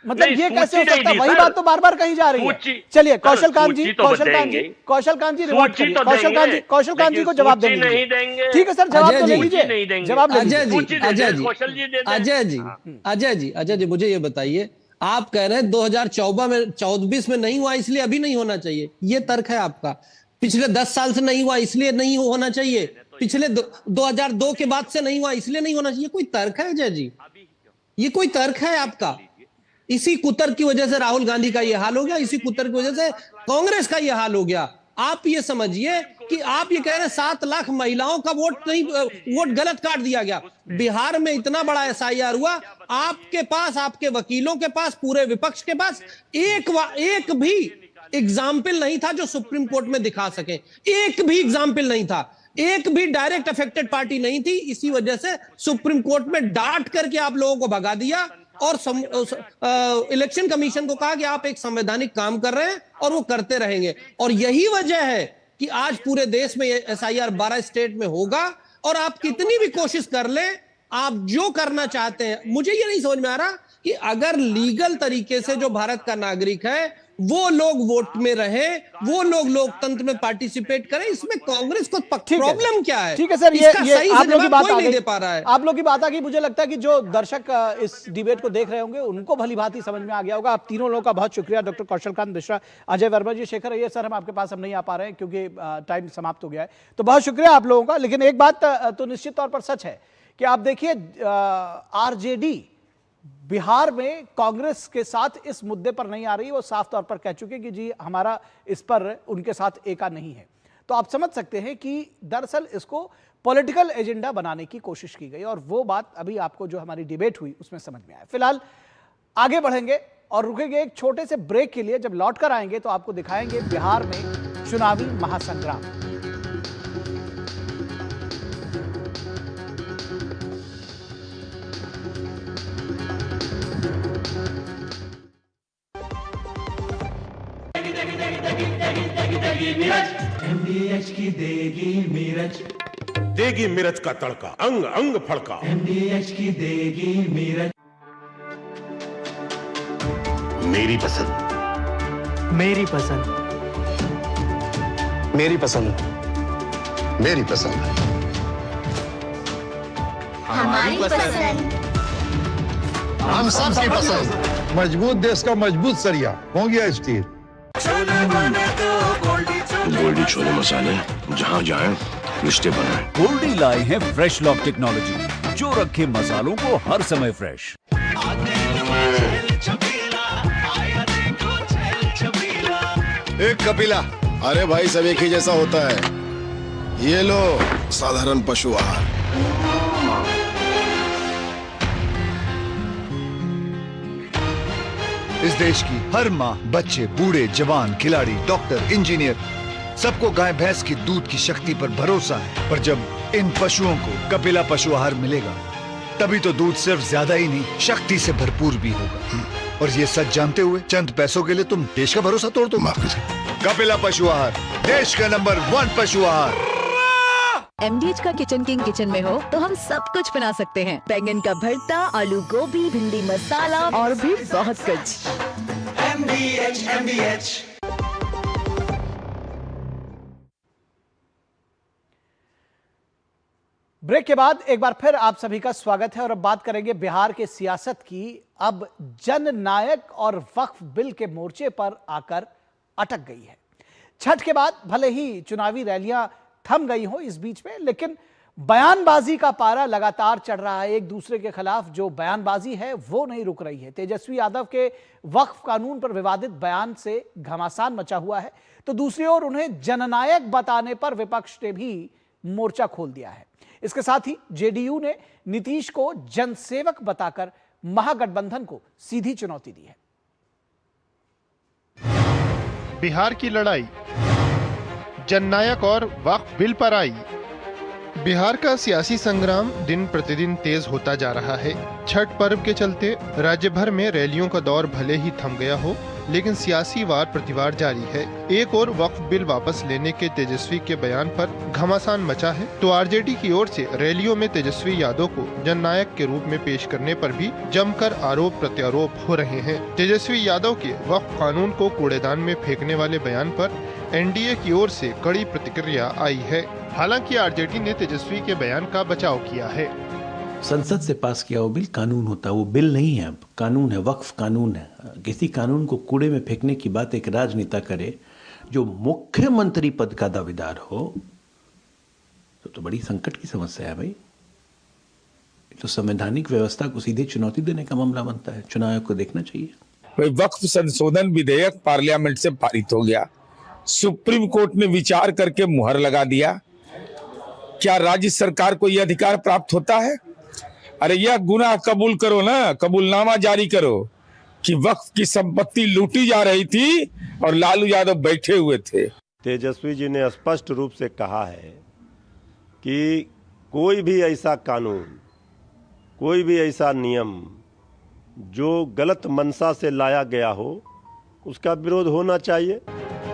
मतलब ये कैसे हो सकता है? वही बात तो बार बार कही जा रही है। चलिए कौशल कांत जी रिपोर्ट करिए, कौशल कांत जी को जवाब देंगे, ठीक है सर, जवाब तो ले लीजिए, जवाब ले लीजिए। अजय जी मुझे ये बताइए, आप कह रहे हैं 2024 में नहीं हुआ इसलिए अभी नहीं होना चाहिए, ये तर्क है आपका। पिछले 10 साल से नहीं हुआ इसलिए नहीं होना चाहिए, पिछले 2002 के बाद से नहीं हुआ इसलिए नहीं होना चाहिए, कोई तर्क है अजय जी? ये कोई तर्क है आपका? इसी कुतर्क की वजह से राहुल गांधी का यह हाल हो गया, इसी कुतर्क की वजह से कांग्रेस का यह हाल हो गया। आप ये समझिए कि आप ये कह रहे हैं 7 लाख महिलाओं का वोट गलत काट दिया गया। बिहार में इतना बड़ा एसआईआर हुआ, आपके पास, आपके वकीलों के पास, पूरे विपक्ष के पास एक भी एग्जाम्पल नहीं था जो सुप्रीम कोर्ट में दिखा सके, एक भी एग्जाम्पल नहीं था, एक भी डायरेक्ट अफेक्टेड पार्टी नहीं थी। इसी वजह से सुप्रीम कोर्ट में डांट करके आप लोगों को भगा दिया और इलेक्शन कमीशन को कहा कि आप एक संवैधानिक काम कर रहे हैं और वो करते रहेंगे। और यही वजह है कि आज पूरे देश में एसआईआर 12 स्टेट में होगा, और आप कितनी भी कोशिश कर ले, आप जो करना चाहते हैं, मुझे ये नहीं समझ में आ रहा कि अगर लीगल तरीके से जो भारत का नागरिक है वो लोग वोट में रहे, वो लोग लोकतंत्र में पार्टिसिपेट करें, इसमें कांग्रेस को प्रॉब्लम क्या है? ठीक है सर, ये आप लोग की बात नहीं दे पा रहा है। आप लोग की बात आ गई। मुझे लगता है कि जो दर्शक इस डिबेट को देख रहे होंगे उनको भली भांति समझ में आ गया होगा। आप तीनों लोगों का बहुत शुक्रिया, डॉक्टर कौशल कांत मिश्रा, अजय वर्मा जी, शेखर अय्यर सर, हम आपके पास हम नहीं आ पा रहे हैं क्योंकि टाइम समाप्त हो गया है, तो बहुत शुक्रिया आप लोगों का। लेकिन एक बात तो निश्चित तौर पर सच है कि आप देखिए, आरजेडी बिहार में कांग्रेस के साथ इस मुद्दे पर नहीं आ रही, वो साफ तौर पर कह चुके कि जी हमारा इस पर उनके साथ एका नहीं है। तो आप समझ सकते हैं कि दरअसल इसको पॉलिटिकल एजेंडा बनाने की कोशिश की गई और वो बात अभी आपको जो हमारी डिबेट हुई उसमें समझ में आया। फिलहाल आगे बढ़ेंगे और रुकेंगे एक छोटे से ब्रेक के लिए। जब लौटकर आएंगे तो आपको दिखाएंगे बिहार में चुनावी महासंग्राम। MDH की देगी मिर्च, देगी मिर्च का तड़का, अंग अंग फड़का। MDH की देगी मिर्च। मेरी पसंद, मेरी पसंद, मेरी पसंद, मेरी पसंद, हमारी पसंद, हम सबकी पसंद। मजबूत देश का मजबूत सरिया हो गया स्टील। गोल्डी छोले मसाले जहाँ जाए रिश्ते बनाए। गोल्डी लाए हैं फ्रेश लॉक टेक्नोलॉजी जो रखे मसालों को हर समय फ्रेश। एक कपिला, अरे भाई सब एक ही जैसा होता है। ये लो साधारण पशु आहार। इस देश की हर माँ, बच्चे, बूढ़े, जवान, खिलाड़ी, डॉक्टर, इंजीनियर, सबको गाय भैंस की दूध की शक्ति पर भरोसा है। पर जब इन पशुओं को कपिला पशु आहार मिलेगा तभी तो दूध सिर्फ ज्यादा ही नहीं शक्ति से भरपूर भी होगा। और ये सच जानते हुए चंद पैसों के लिए तुम देश का भरोसा तोड़ दो। कपिला पशु आहार, देश का नंबर 1 पशु आहार। MDH का किचन किंग किचन में हो तो हम सब कुछ बना सकते हैं। बैंगन का भरता, आलू गोभी, भिंडी मसाला और भी बहुत कुछ। MDH। ब्रेक के बाद एक बार फिर आप सभी का स्वागत है और अब बात करेंगे बिहार के सियासत की। अब जननायक और वक्फ बिल के मोर्चे पर आकर अटक गई है। छठ के बाद भले ही चुनावी रैलियां थम गई हो इस बीच में, लेकिन बयानबाजी का पारा लगातार चढ़ रहा है। एक दूसरे के खिलाफ जो बयानबाजी है वो नहीं रुक रही है। तेजस्वी यादव के वक्फ कानून पर विवादित बयान से घमासान मचा हुआ है, तो दूसरी ओर उन्हें जननायक बताने पर विपक्ष ने भी मोर्चा खोल दिया है। इसके साथ ही जेडीयू ने नीतीश को जनसेवक बताकर महागठबंधन को सीधी चुनौती दी है। बिहार की लड़ाई जननायक और वक्फ बिल पर आई। बिहार का सियासी संग्राम दिन प्रतिदिन तेज होता जा रहा है। छठ पर्व के चलते राज्य भर में रैलियों का दौर भले ही थम गया हो, लेकिन सियासी वार प्रतिवार जारी है। एक और वक्फ बिल वापस लेने के तेजस्वी के बयान पर घमासान मचा है, तो आरजेडी की ओर से रैलियों में तेजस्वी यादव को जननायक के रूप में पेश करने पर भी जमकर आरोप प्रत्यारोप हो रहे हैं। तेजस्वी यादव के वक्फ कानून को कूड़ेदान में फेंकने वाले बयान पर एनडीए की ओर से कड़ी प्रतिक्रिया आई है। हालांकि आरजेडी ने तेजस्वी के बयान का बचाव किया है। संसद से पास किया वो बिल कानून होता है, वो बिल नहीं है, अब कानून है, वक्फ कानून है। किसी कानून को कूड़े में फेंकने की बात एक राजनेता करे जो मुख्यमंत्री पद का दावेदार हो तो बड़ी संकट की समस्या है भाई। तो संवैधानिक व्यवस्था को सीधे चुनौती देने का मामला बनता है। चुनाव आयोग को देखना चाहिए। वक्फ संशोधन विधेयक पार्लियामेंट से पारित हो गया, सुप्रीम कोर्ट ने विचार करके मुहर लगा दिया। क्या राज्य सरकार को यह अधिकार प्राप्त होता है? अरे यह गुनाह कबूल करो ना, कबूलनामा जारी करो कि वक्फ की संपत्ति लूटी जा रही थी और लालू यादव बैठे हुए थे। तेजस्वी जी ने स्पष्ट रूप से कहा है कि कोई भी ऐसा कानून, कोई भी ऐसा नियम जो गलत मंशा से लाया गया हो उसका विरोध होना चाहिए।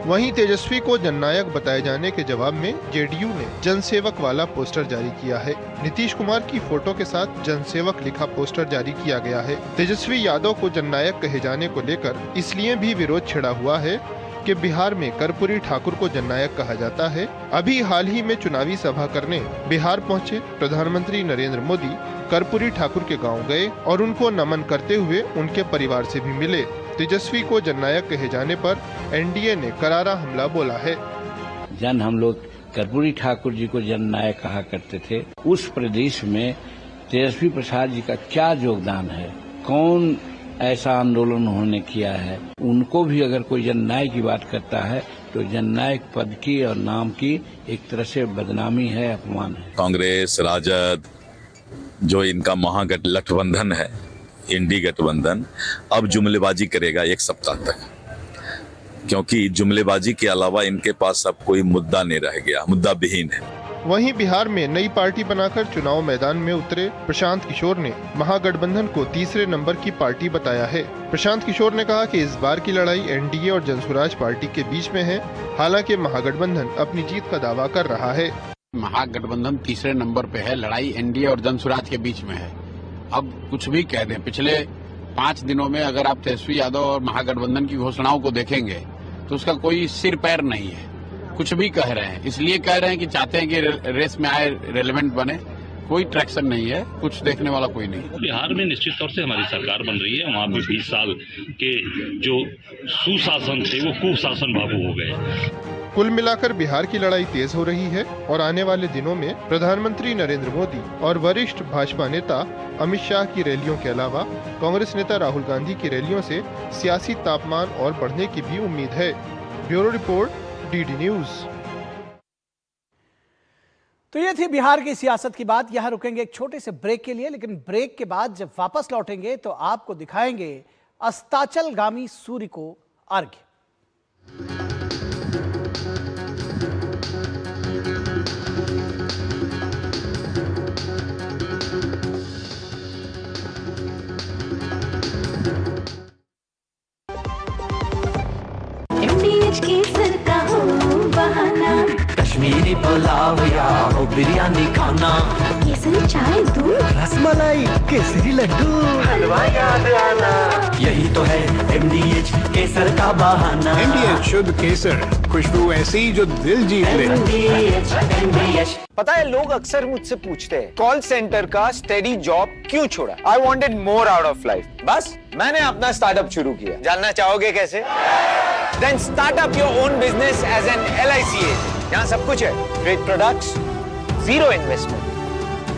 वहीं तेजस्वी को जननायक बताए जाने के जवाब में जेडीयू ने जनसेवक वाला पोस्टर जारी किया है। नीतीश कुमार की फोटो के साथ जनसेवक लिखा पोस्टर जारी किया गया है। तेजस्वी यादव को जननायक कहे जाने को लेकर इसलिए भी विरोध छिड़ा हुआ है कि बिहार में कर्पूरी ठाकुर को जननायक कहा जाता है। अभी हाल ही में चुनावी सभा करने बिहार पहुंचे प्रधानमंत्री नरेंद्र मोदी कर्पूरी ठाकुर के गांव गए और उनको नमन करते हुए उनके परिवार से भी मिले। तेजस्वी को जननायक कहे जाने पर एनडीए ने करारा हमला बोला है। हम लोग कर्पूरी ठाकुर जी को जननायक कहा करते थे। उस प्रदेश में तेजस्वी प्रसाद जी का क्या योगदान है, कौन ऐसा आंदोलन उन्होंने किया है, उनको भी अगर कोई जननायक की बात करता है तो जननायक पद की और नाम की एक तरह से बदनामी है, अपमान है। कांग्रेस, राजद, जो इनका महागठबंधन है, इंडी गठबंधन, अब जुमलेबाजी करेगा एक सप्ताह तक, क्योंकि जुमलेबाजी के अलावा इनके पास अब कोई मुद्दा नहीं रह गया, मुद्दा विहीन है। वहीं बिहार में नई पार्टी बनाकर चुनाव मैदान में उतरे प्रशांत किशोर ने महागठबंधन को तीसरे नंबर की पार्टी बताया है। प्रशांत किशोर ने कहा कि इस बार की लड़ाई एनडीए और जनसुराज पार्टी के बीच में है। हालांकि महागठबंधन अपनी जीत का दावा कर रहा है। महागठबंधन तीसरे नंबर पे है, लड़ाई एनडीए और जनसुराज के बीच में है। अब कुछ भी कह दें, पिछले 5 दिनों में अगर आप तेजस्वी यादव और महागठबंधन की घोषणाओं को देखेंगे तो उसका कोई सिर पैर नहीं है। कुछ भी कह रहे हैं, इसलिए कह रहे हैं कि चाहते हैं कि रेस में आए, रेलेवेंट बने। कोई ट्रैक्शन नहीं है, कुछ देखने वाला कोई नहीं। बिहार में निश्चित तौर से हमारी सरकार बन रही है। वहाँ पे 20 साल के जो सुशासन थे वो कुशासन बाबू हो गए। कुल मिलाकर बिहार की लड़ाई तेज हो रही है और आने वाले दिनों में प्रधानमंत्री नरेंद्र मोदी और वरिष्ठ भाजपा नेता अमित शाह की रैलियों के अलावा कांग्रेस नेता राहुल गांधी की रैलियों से सियासी तापमान और बढ़ने की भी उम्मीद है। Bureau report, DD news. तो ये थी बिहार की सियासत की बात। यहां रुकेंगे एक छोटे से ब्रेक के लिए, लेकिन ब्रेक के बाद जब वापस लौटेंगे तो आपको दिखाएंगे अस्ताचलगामी सूर्य को अर्घ्य। केसर का हो बहाना, कश्मीरी पुलाव या हो बिरयानी खाना, केसरी चाय दूध, रसमलाई, केसरी लड्डू, हलवा याद आना, यही तो है MDH केसर का बहाना। MDH शुद्ध केसर, खुशबू ऐसी जो दिल जीत ले। MDH। पता है, लोग अक्सर मुझसे पूछते हैं कॉल सेंटर का स्टेडी जॉब क्यों छोड़ा। I wanted more out of life, बस मैंने अपना स्टार्टअप शुरू किया। जानना चाहोगे कैसे? Then start up your own business as an LIC agent. यहाँ सब कुछ है, great products, zero investment,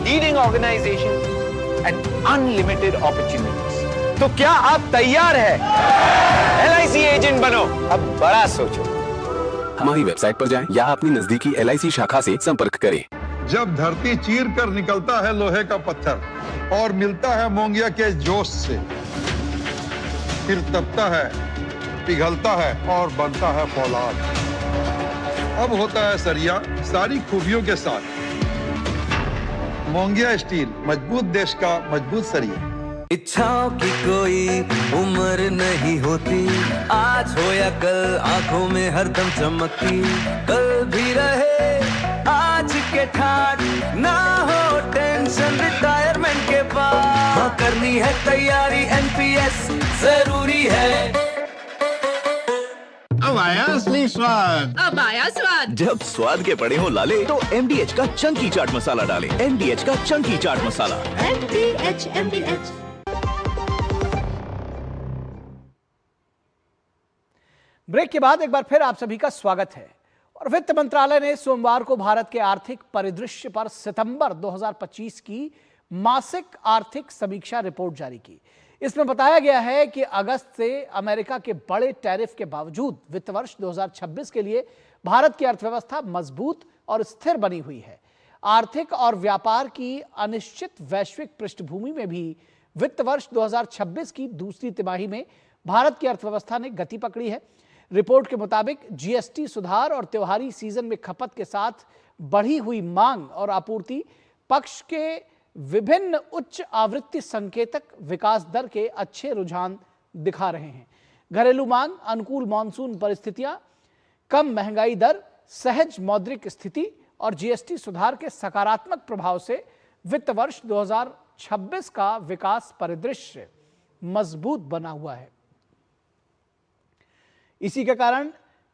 leading organization and unlimited opportunities. तो क्या आप तैयार हैं? LIC एजेंट बनो, अब बड़ा सोचो। हमारी वेबसाइट पर जाएं या अपनी नजदीकी LIC शाखा से संपर्क करें। जब धरती चीर कर निकलता है लोहे का पत्थर और मिलता है मोंगिया के जोश से, फिर तपता है, पिघलता है और बनता है फौलाद। अब होता है सरिया सारी खूबियों के साथ। मोंगिया स्टील, मजबूत देश का मजबूत सरिया। इच्छाओं की कोई उम्र नहीं होती, आज हो या कल आंखों में हरदम चमकती, कल भी रहे आज के ठाट, ना हो टेंशन रिटायरमेंट के बाद, हाँ करनी है तैयारी, NPS जरूरी है। अब आया असली स्वाद, अब आया स्वाद। जब स्वाद के पड़े हो लाले तो MDH का चंकी चाट मसाला डालें। MDH का चंकी चाट मसाला। MDH। ब्रेक के बाद एक बार फिर आप सभी का स्वागत है। और वित्त मंत्रालय ने सोमवार को भारत के आर्थिक परिदृश्य पर सितंबर 2025 की मासिक आर्थिक समीक्षा रिपोर्ट जारी की। इसमें बताया गया है कि अगस्त से अमेरिका के बड़े टैरिफ के बावजूद वित्त वर्ष 2026 के लिए भारत की अर्थव्यवस्था मजबूत और स्थिर बनी हुई है। आर्थिक और व्यापार की अनिश्चित वैश्विक पृष्ठभूमि में भी वित्त वर्ष 2026 की दूसरी तिमाही में भारत की अर्थव्यवस्था ने गति पकड़ी है। रिपोर्ट के मुताबिक GST सुधार और त्योहारी सीजन में खपत के साथ बढ़ी हुई मांग और आपूर्ति पक्ष के विभिन्न उच्च आवृत्ति संकेतक विकास दर के अच्छे रुझान दिखा रहे हैं। घरेलू मांग, अनुकूल मॉनसून परिस्थितियां, कम महंगाई दर, सहज मौद्रिक स्थिति और GST सुधार के सकारात्मक प्रभाव से वित्त वर्ष 2026 का विकास परिदृश्य मजबूत बना हुआ है। इसी के कारण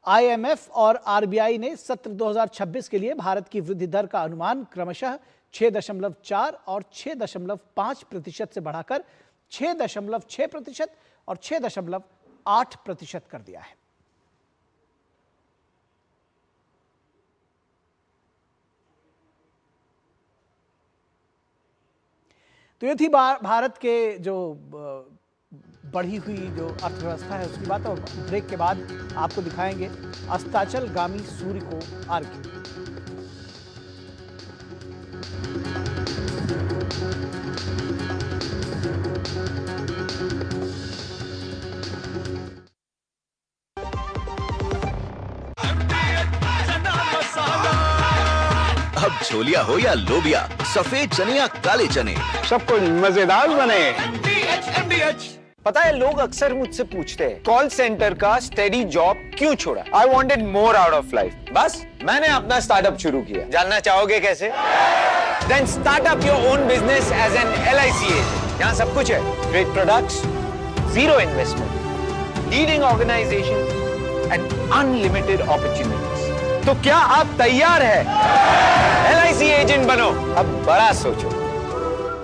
IMF और RBI ने सत्र 2026 के लिए भारत की वृद्धि दर का अनुमान क्रमशः 6.4 और 6.5% से बढ़ाकर 6.6% और 6.8% कर दिया है। तो ये थी भारत के जो बढ़ी हुई जो अर्थव्यवस्था है उसकी बात, और ब्रेक के बाद आपको दिखाएंगे अस्ताचलगामी सूर्य को अर्घ्य। अब छोलिया हो या लोबिया, सफेद चने या काले चने, सब कुछ मजेदार बने। पता है, लोग अक्सर मुझसे पूछते हैं कॉल सेंटर का स्टेडी जॉब क्यों छोड़ा। I wanted more out of life, बस मैंने अपना स्टार्टअप शुरू किया। जानना चाहोगे कैसे? Then start up your own business as an LIC agent. यहाँ सब कुछ है, great products, zero investment, leading organisation and unlimited opportunities. तो क्या आप तैयार है? LIC एजेंट बनो, अब बड़ा सोचो।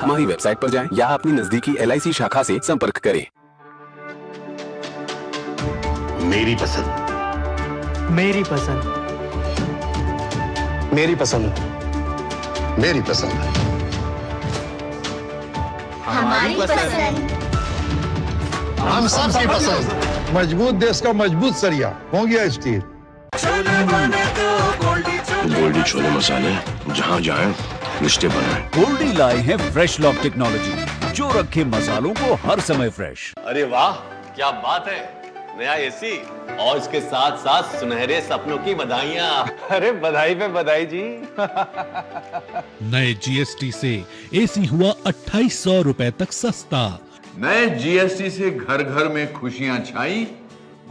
हमारी वेबसाइट पर जाएं या अपनी नजदीकी LIC शाखा से संपर्क करें। मेरी पसंद, मेरी पसंद, मेरी पसंद, मेरी पसंद, हमारी पसंद, हम सबकी पसंद। मजबूत देश का मजबूत सरिया हो गया स्टील। गोल्डी छोले मसाले, जहाँ जाएं रिश्ते बनाए। गोल्डी लाए हैं फ्रेश लॉक टेक्नोलॉजी, जो रखे मसालों को हर समय फ्रेश। अरे वाह, क्या बात है, नया AC और इसके साथ साथ सुनहरे सपनों की बधाइयाँ। अरे बधाई पे बधाई जी। नए GST से AC हुआ 2800 रुपए तक सस्ता। नए GST से घर घर में खुशियां छाई,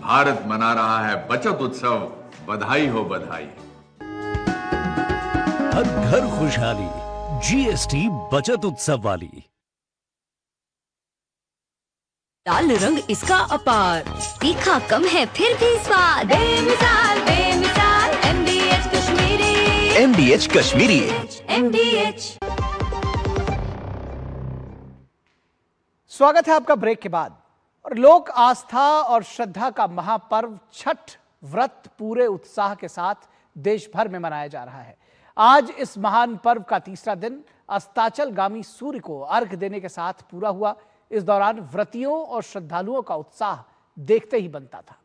भारत मना रहा है बचत उत्सव, बधाई हो बधाई। हर घर खुशहाली, GST बचत उत्सव वाली। लाल रंग इसका अपार, तीखा कम है फिर भी स्वाद, बेमिसाल बेमिसाल MDH Kashmiri, MDH Kashmiri. MDH। स्वागत है आपका ब्रेक के बाद। और लोक आस्था और श्रद्धा का महापर्व छठ व्रत पूरे उत्साह के साथ देश भर में मनाया जा रहा है। आज इस महान पर्व का तीसरा दिन अस्ताचलगामी सूर्य को अर्घ्य देने के साथ पूरा हुआ। इस दौरान व्रतियों और श्रद्धालुओं का उत्साह देखते ही बनता था।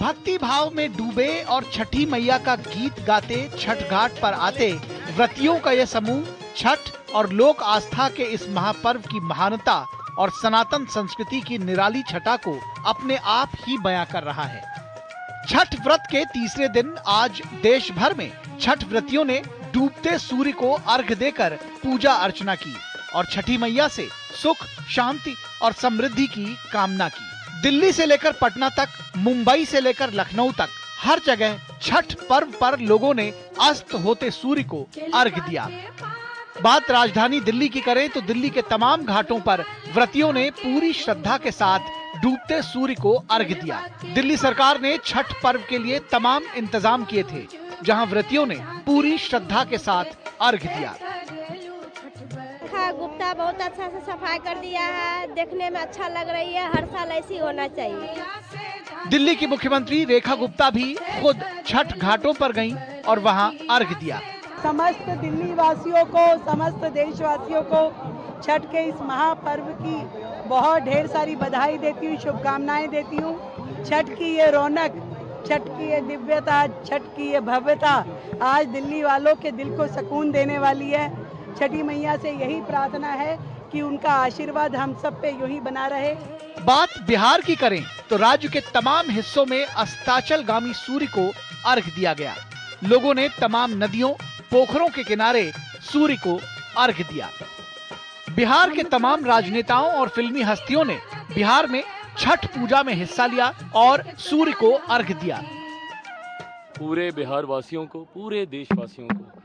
भक्ति भाव में डूबे और छठी मैया का गीत गाते छठ घाट पर आते व्रतियों का यह समूह छठ और लोक आस्था के इस महापर्व की महानता और सनातन संस्कृति की निराली छटा को अपने आप ही बयां कर रहा है। छठ व्रत के तीसरे दिन आज देश भर में छठ व्रतियों ने डूबते सूर्य को अर्घ्य देकर पूजा अर्चना की और छठी मैया से सुख, शांति और समृद्धि की कामना की। दिल्ली से लेकर पटना तक, मुंबई से लेकर लखनऊ तक हर जगह छठ पर्व पर लोगों ने अस्त होते सूर्य को अर्घ्य दिया। बात राजधानी दिल्ली की करें तो दिल्ली के तमाम घाटों पर व्रतियों ने पूरी श्रद्धा के साथ डूबते सूर्य को अर्घ्य दिया। दिल्ली सरकार ने छठ पर्व के लिए तमाम इंतजाम किए थे, जहां व्रतियों ने पूरी श्रद्धा के साथ अर्घ्य दिया। रेखा गुप्ता बहुत अच्छा से सफाई कर दिया है, देखने में अच्छा लग रही है, हर साल ऐसी होना चाहिए। दिल्ली की मुख्यमंत्री रेखा गुप्ता भी खुद छठ घाटों पर गईं और वहां अर्घ्य दिया। समस्त दिल्ली वासियों को, समस्त देशवासियों को छठ के इस महापर्व की बहुत ढेर सारी बधाई देती हूँ, शुभकामनाएं देती हूँ। छठ की ये रौनक, छठ की ये दिव्यता, छठ की ये भव्यता आज दिल्ली वालों के दिल को सुकून देने वाली है। छठी मैया से यही प्रार्थना है कि उनका आशीर्वाद हम सब पे यूं ही बना रहे। बात बिहार की करें तो राज्य के तमाम हिस्सों में अस्ताचलगामी सूर्य को अर्घ्य दिया गया। लोगों ने तमाम नदियों, पोखरों के किनारे सूर्य को अर्घ्य दिया। बिहार के तमाम राजनेताओं और फिल्मी हस्तियों ने बिहार में छठ पूजा में हिस्सा लिया और सूर्य को अर्घ्य दिया। पूरे बिहार वासियों को, पूरे देशवासियों को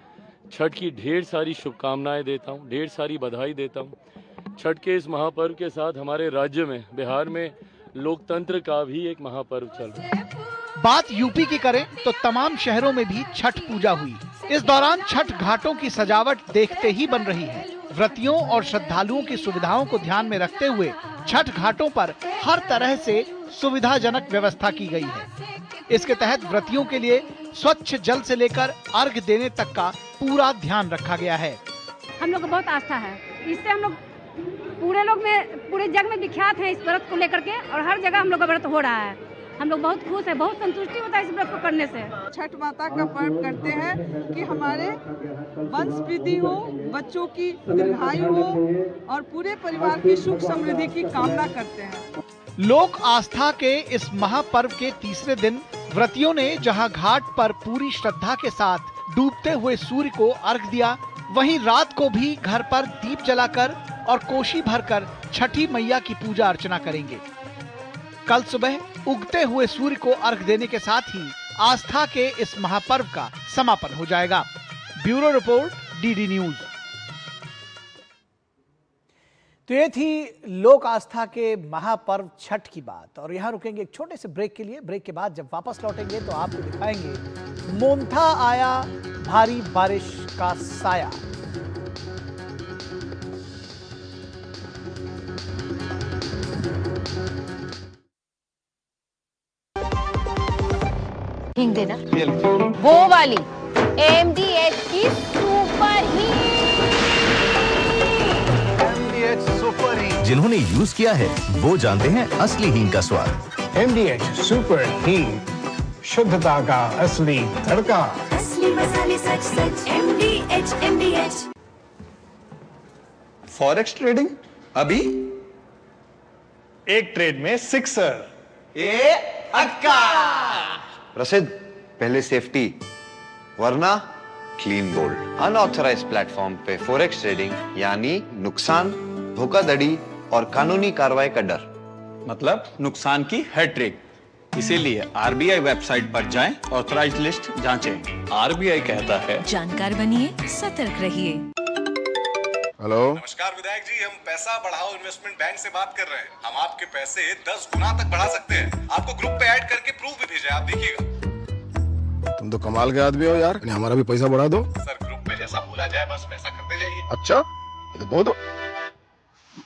छठ की ढेर सारी शुभकामनाएं देता हूं, ढेर सारी बधाई देता हूं। छठ के इस महापर्व के साथ हमारे राज्य में, बिहार में लोकतंत्र का भी एक महापर्व चल रहा है। बात यूपी की करें तो तमाम शहरों में भी छठ पूजा हुई। इस दौरान छठ घाटों की सजावट देखते ही बन रही है। व्रतियों और श्रद्धालुओं की सुविधाओं को ध्यान में रखते हुए छठ घाटों पर हर तरह से सुविधाजनक व्यवस्था की गई है। इसके तहत व्रतियों के लिए स्वच्छ जल से लेकर अर्घ्य देने तक का पूरा ध्यान रखा गया है। हम लोग को बहुत आस्था है, इससे हम लोग पूरे जग में विख्यात हैं इस व्रत को लेकर के, और हर जगह हम लोग का व्रत हो रहा है। हम लोग बहुत खुश हैं, बहुत संतुष्टि होता है इस व्रत को करने से। छठ माता का पर्व करते हैं कि हमारे वंश वृद्धि हो, बच्चों की दीर्घायु हो और पूरे परिवार की सुख समृद्धि की कामना करते हैं। लोक आस्था के इस महापर्व के तीसरे दिन व्रतियों ने जहां घाट पर पूरी श्रद्धा के साथ डूबते हुए सूर्य को अर्घ दिया, वहीं रात को भी घर पर दीप जलाकर और कोशी भरकर छठी मैया की पूजा अर्चना करेंगे। कल सुबह उगते हुए सूर्य को अर्घ देने के साथ ही आस्था के इस महापर्व का समापन हो जाएगा। Bureau report, DD news. तो ये थी लोक आस्था के महापर्व छठ की बात, और यहां रुकेंगे एक छोटे से ब्रेक के लिए। ब्रेक के बाद जब वापस लौटेंगे तो आपको दिखाएंगे मोंथा आया भारी बारिश का साया। हिंग देना, वो वाली MDH की सुपर हींग। जिन्होंने यूज किया है वो जानते हैं असली हींग का स्वाद। MDH सुपर हींग, शुद्धता का असली तड़का। असली मसाले सच सच MDH। फॉरेक्स ट्रेडिंग अभी एक ट्रेड में सिक्सर। प्रसिद्ध, पहले सेफ्टी वरना क्लीन बोल्ड। अनऑथराइज प्लेटफॉर्म पे फॉरेक्स ट्रेडिंग यानी नुकसान, धोखाधड़ी और कानूनी कार्रवाई का डर। मतलब नुकसान की हैट्रिक। इसीलिए RBI वेबसाइट पर जाएं, ऑथराइज लिस्ट जांचें। RBI कहता है जानकार बनिए, सतर्क रहिए। हेलो, नमस्कार विधायक जी, हम पैसा बढ़ाओ इन्वेस्टमेंट बैंक से बात कर रहे हैं। हम आपके पैसे 10 गुना तक बढ़ा सकते हैं। आपको ग्रुप पे ऐड करके प्रूफ भी भेजा है, आप देखिएगा। तुम तो कमाल के आदमी हो यार, हमारा भी पैसा बढ़ा दो। सर ग्रुप में जैसा बोला जाए बस वैसा करते जाइए। अच्छा, ये तो बहुत।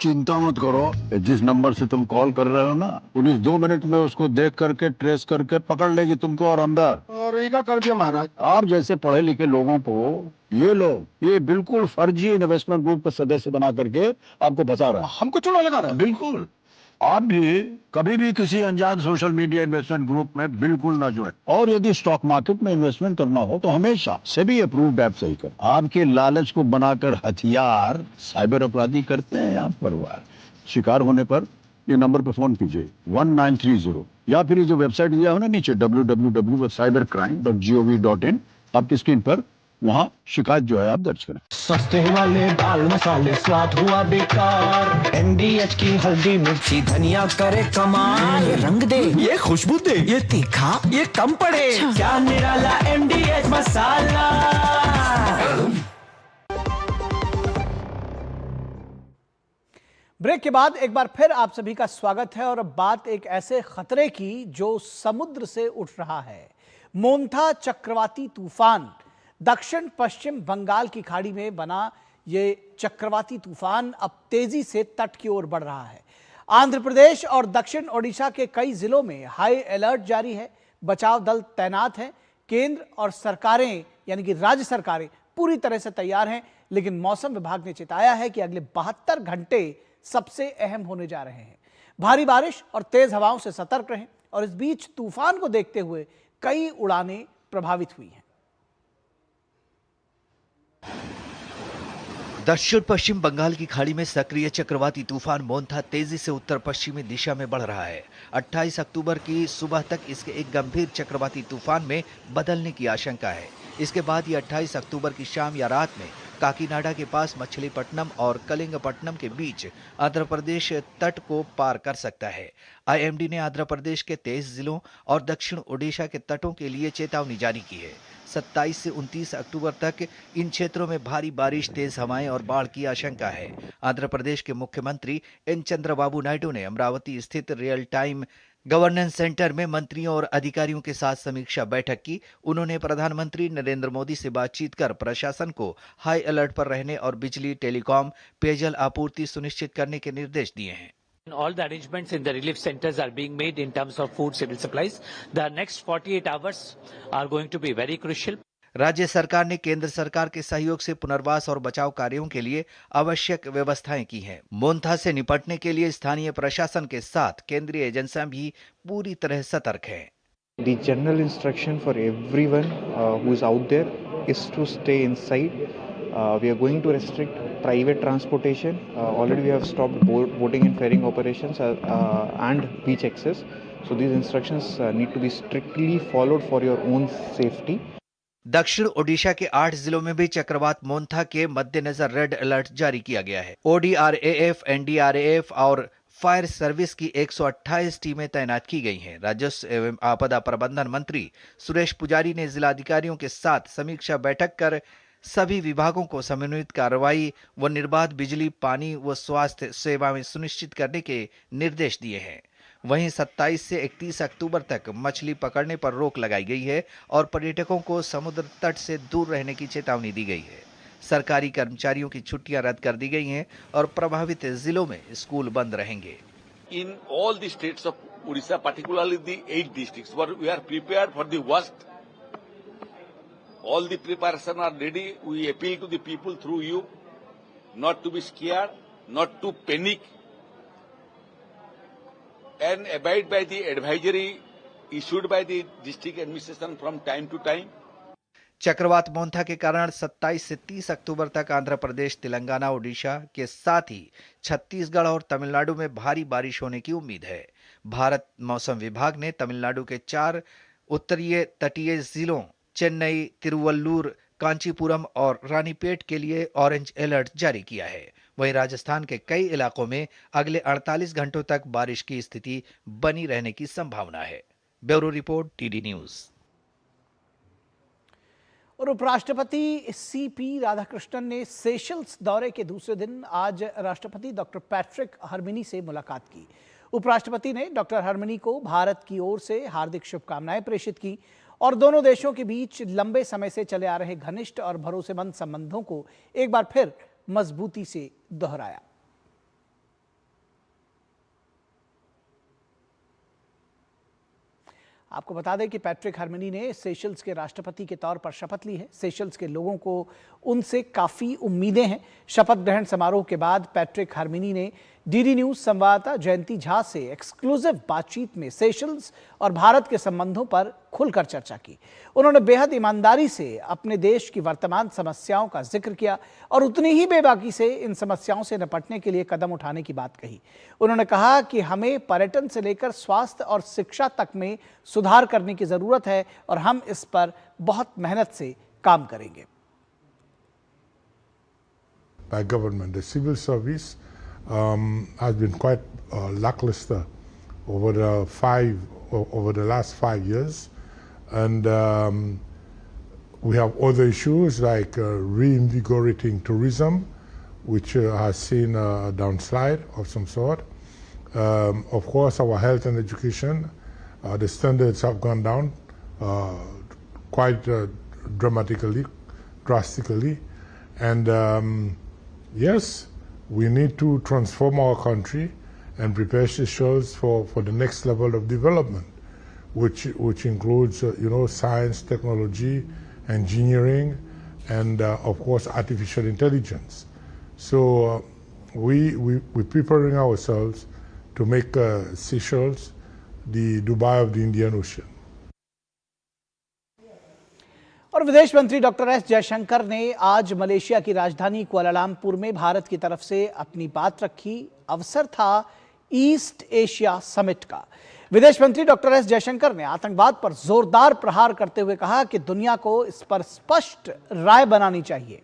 चिंता मत करो, जिस नंबर से तुम कॉल कर रहे हो ना, पुलिस 2 मिनट में उसको देख करके ट्रेस करके पकड़ लेगी तुमको और अंदर। और ये क्या कर दिया महाराज? आप जैसे पढ़े लिखे लोगों को ये लोग ये बिल्कुल फर्जी इन्वेस्टमेंट ग्रुप का सदस्य बना करके आपको बता रहा है। हमको चुना लगा रहा है। बिल्कुल, आप भी कभी भी किसी अनजान सोशल मीडिया इन्वेस्टमेंट ग्रुप में बिल्कुल ना जुड़े। और यदि स्टॉक मार्केट में इन्वेस्टमेंट करना हो तो हमेशा SEBI अप्रूव्ड ऐप से ही करें। आपके लालच को बनाकर हथियार साइबर अपराधी करते हैं आप परिवार। शिकार होने पर ये नंबर पर फोन कीजिए 1930, या फिर ये जो वेबसाइट दिया हो ना नीचे www.cybercrime.gov.in, आपकी स्क्रीन पर वहाँ शिकायत जो है आप दर्ज करें। सस्ते वाले दाल मसाले स्वाद हुआ बेकार। MDH की हल्दी मिर्ची धनिया करे कमाल। ये रंग दे, ये खुशबू दे, ये तीखा, ये कम पड़े। क्या निराला MDH मसाला। ब्रेक के बाद एक बार फिर आप सभी का स्वागत है, और अब बात एक ऐसे खतरे की जो समुद्र से उठ रहा है। मोंथा चक्रवाती तूफान दक्षिण पश्चिम बंगाल की खाड़ी में बना ये चक्रवाती तूफान अब तेजी से तट की ओर बढ़ रहा है। आंध्र प्रदेश और दक्षिण ओडिशा के कई जिलों में हाई अलर्ट जारी है। बचाव दल तैनात हैं। केंद्र और सरकारें यानी कि राज्य सरकारें पूरी तरह से तैयार हैं, लेकिन मौसम विभाग ने चेताया है कि अगले 72 घंटे सबसे अहम होने जा रहे हैं। भारी बारिश और तेज हवाओं से सतर्क रहें। और इस बीच तूफान को देखते हुए कई उड़ानें प्रभावित हुई हैं। दक्षिण पश्चिम बंगाल की खाड़ी में सक्रिय चक्रवाती तूफान मोंथा तेजी से उत्तर पश्चिमी दिशा में बढ़ रहा है। 28 अक्टूबर की सुबह तक इसके एक गंभीर चक्रवाती तूफान में बदलने की आशंका है। इसके बाद ये 28 अक्टूबर की शाम या रात में काकीनाडा के पास मछलीपट्टनम और कलिंगपट्टनम के बीच आंध्र प्रदेश तट को पार कर सकता है। IMD ने आंध्र प्रदेश के 23 जिलों और दक्षिण ओडिशा के तटों के लिए चेतावनी जारी की है। 27 से 29 अक्टूबर तक इन क्षेत्रों में भारी बारिश, तेज हवाएं और बाढ़ की आशंका है। आंध्र प्रदेश के मुख्यमंत्री N चंद्रबाबू नायडू ने अमरावती स्थित रियल टाइम गवर्नेंस सेंटर में मंत्रियों और अधिकारियों के साथ समीक्षा बैठक की। उन्होंने प्रधानमंत्री नरेंद्र मोदी से बातचीत कर प्रशासन को हाई अलर्ट पर रहने और बिजली, टेलीकॉम, पेयजल आपूर्ति सुनिश्चित करने के निर्देश दिए हैं। All the arrangements in the relief centers are being made in terms of food, civil supplies. The next 48 hours are going to be very crucial. राज्य सरकार ने केंद्र सरकार के सहयोग से पुनर्वास और बचाव कार्यों के लिए आवश्यक व्यवस्थाएं की हैं। मोन्था से निपटने के लिए स्थानीय प्रशासन के साथ केंद्रीय एजेंसियां भी पूरी तरह सतर्क हैं। The general instruction for everyone who is out there is to stay inside. We are going to restrict private transportation. Already we have stopped boating and ferrying operations and beach access. So these instructions need to be strictly followed for your own safety. दक्षिण ओडिशा के 8 जिलों में भी चक्रवात Montha के मद्देनजर red alert जारी किया गया है। ODRAF, NDRAF और फायर सर्विस की 128 टीमें तैनात की गई हैं। राजस्व एवं आपदा प्रबंधन मंत्री सुरेश पुजारी ने जिलाधिकारियों के साथ समीक्षा बैठक कर सभी विभागों को समन्वित कार्रवाई व निर्बाध बिजली, पानी व स्वास्थ्य सेवाएं सुनिश्चित करने के निर्देश दिए हैं। वहीं 27 से 31 अक्टूबर तक मछली पकड़ने पर रोक लगाई गई है और पर्यटकों को समुद्र तट से दूर रहने की चेतावनी दी गई है। सरकारी कर्मचारियों की छुट्टियां रद्द कर दी गई हैं और प्रभावित जिलों में स्कूल बंद रहेंगे। In all the states of Odisha, particularly the 8 districts, where we are prepared for the worst. All the preparation are ready. We appeal to the people through you, not to be scared, not to panic, and abide by the advisory issued by the district administration from time to time. चक्रवात Montha के कारण 27 से 30 अक्टूबर तक आंध्र प्रदेश, तेलंगाना, ओडिशा के साथ ही छत्तीसगढ़ और तमिलनाडु में भारी बारिश होने की उम्मीद है। भारत मौसम विभाग ने तमिलनाडु के 4 उत्तरीय तटीय जिलों चेन्नई, तिरुवल्लुर, कांचीपुरम और रानीपेट के लिए ऑरेंज अलर्ट जारी किया है। वहीं राजस्थान के कई इलाकों में अगले 48 घंटों तक बारिश की स्थिति बनी रहने की संभावना है। Bureau report, TD news. और उपराष्ट्रपति सीपी राधाकृष्णन ने सेशल्स दौरे के दूसरे दिन आज राष्ट्रपति डॉक्टर पैट्रिक हरमिनी से मुलाकात की। उपराष्ट्रपति ने डॉक्टर हरमिनी को भारत की ओर से हार्दिक शुभकामनाएं प्रेषित की और दोनों देशों के बीच लंबे समय से चले आ रहे घनिष्ठ और भरोसेमंद संबंधों को एक बार फिर मजबूती से दोहराया। आपको बता दें कि पैट्रिक हरमिनी ने सेशल्स के राष्ट्रपति के तौर पर शपथ ली है। सेशल्स के लोगों को उनसे काफ़ी उम्मीदें हैं। शपथ ग्रहण समारोह के बाद पैट्रिक हरमिनी ने डीडी न्यूज संवाददाता जयंती झा से एक्सक्लूसिव बातचीत में सेशल्स और भारत के संबंधों पर खुलकर चर्चा की। उन्होंने बेहद ईमानदारी से अपने देश की वर्तमान समस्याओं का जिक्र किया और उतनी ही बेबाकी से इन समस्याओं से निपटने के लिए कदम उठाने की बात कही। उन्होंने कहा कि हमें पर्यटन से लेकर स्वास्थ्य और शिक्षा तक में सुधार करने की जरूरत है और हम इस पर बहुत मेहनत से काम करेंगे। By government, the civil service has been quite lackluster over the last 5 years, and we have other issues like reinvigorating tourism, which has seen a downslide of some sort. Of course, our health and education, the standards have gone down quite drastically, and yes, we need to transform our country and prepare Seychelles for the next level of development, which includes science, technology, engineering, and of course artificial intelligence. So we're preparing ourselves to make Seychelles the Dubai of the Indian Ocean. और विदेश मंत्री doctor S Jaishankar ने आज Malaysia की राजधानी Kuala Lumpur में भारत की तरफ से अपनी बात रखी। अवसर था ईस्ट एशिया समिट का। विदेश मंत्री डॉक्टर एस जयशंकर ने आतंकवाद पर जोरदार प्रहार करते हुए कहा कि दुनिया को इस पर स्पष्ट राय बनानी चाहिए।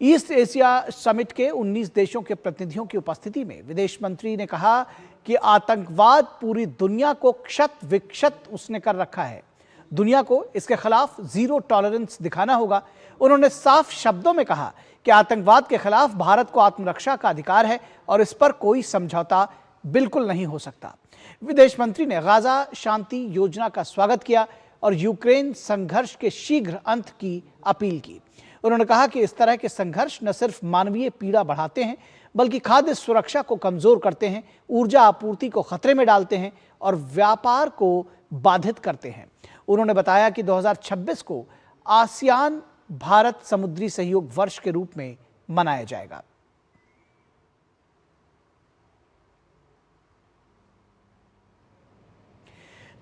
ईस्ट एशिया समिट के 19 देशों के प्रतिनिधियों की उपस्थिति में विदेश मंत्री ने कहा कि आतंकवाद पूरी दुनिया को क्षत विक्षत उसने कर रखा है। दुनिया को इसके खिलाफ जीरो टॉलरेंस दिखाना होगा। उन्होंने साफ शब्दों में कहा कि आतंकवाद के खिलाफ भारत को आत्मरक्षा का अधिकार है और इस पर कोई समझौता बिल्कुल नहीं हो सकता। विदेश मंत्री ने गाजा शांति योजना का स्वागत किया और यूक्रेन संघर्ष के शीघ्र अंत की अपील की। उन्होंने कहा कि इस तरह के संघर्ष न सिर्फ मानवीय पीड़ा बढ़ाते हैं बल्कि खाद्य सुरक्षा को कमजोर करते हैं, ऊर्जा आपूर्ति को खतरे में डालते हैं और व्यापार को बाधित करते हैं। उन्होंने बताया कि 2026 को आसियान भारत समुद्री सहयोग वर्ष के रूप में मनाया जाएगा।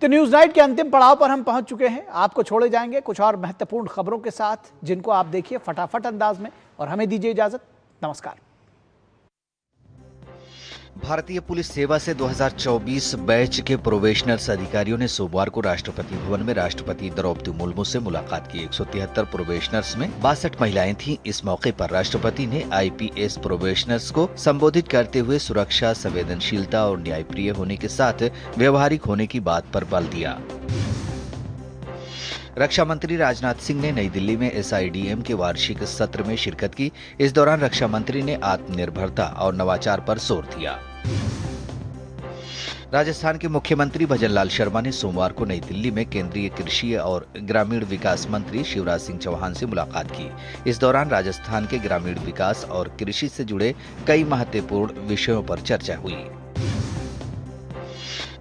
तो न्यूज नाइट के अंतिम पड़ाव पर हम पहुंच चुके हैं। आपको छोड़े जाएंगे कुछ और महत्वपूर्ण खबरों के साथ, जिनको आप देखिए फटाफट अंदाज में, और हमें दीजिए इजाजत। नमस्कार। भारतीय पुलिस सेवा से 2024 बैच के प्रोबेशनर्स अधिकारियों ने सोमवार को राष्ट्रपति भवन में राष्ट्रपति द्रौपदी मुर्मू से मुलाकात की। 173 प्रोबेशनर्स में 62 महिलाएं थीं। इस मौके पर राष्ट्रपति ने आईपीएस प्रोबेशनर्स को संबोधित करते हुए सुरक्षा, संवेदनशीलता और न्यायप्रिय होने के साथ व्यवहारिक होने की बात पर बल दिया। रक्षा मंत्री राजनाथ सिंह ने नई दिल्ली में SIDM के वार्षिक सत्र में शिरकत की। इस दौरान रक्षा मंत्री ने आत्मनिर्भरता और नवाचार पर जोर दिया। राजस्थान के मुख्यमंत्री भजनलाल शर्मा ने सोमवार को नई दिल्ली में केंद्रीय कृषि और ग्रामीण विकास मंत्री शिवराज सिंह चौहान से मुलाकात की। इस दौरान राजस्थान के ग्रामीण विकास और कृषि से जुड़े कई महत्वपूर्ण विषयों पर चर्चा हुई।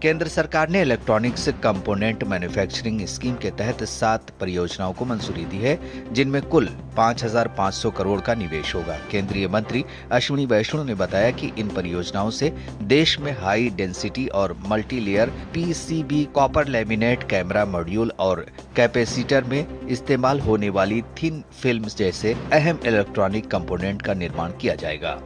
केंद्र सरकार ने इलेक्ट्रॉनिक्स कंपोनेंट मैन्युफैक्चरिंग स्कीम के तहत 7 परियोजनाओं को मंजूरी दी है, जिनमें कुल 5,500 करोड़ का निवेश होगा। केंद्रीय मंत्री अश्विनी वैष्णव ने बताया कि इन परियोजनाओं से देश में हाई डेंसिटी और multi layer PCB copper laminate camera module और कैपेसिटर में इस्तेमाल होने वाली थिन फिल्म जैसे अहम इलेक्ट्रॉनिक कंपोनेंट का निर्माण किया जाएगा।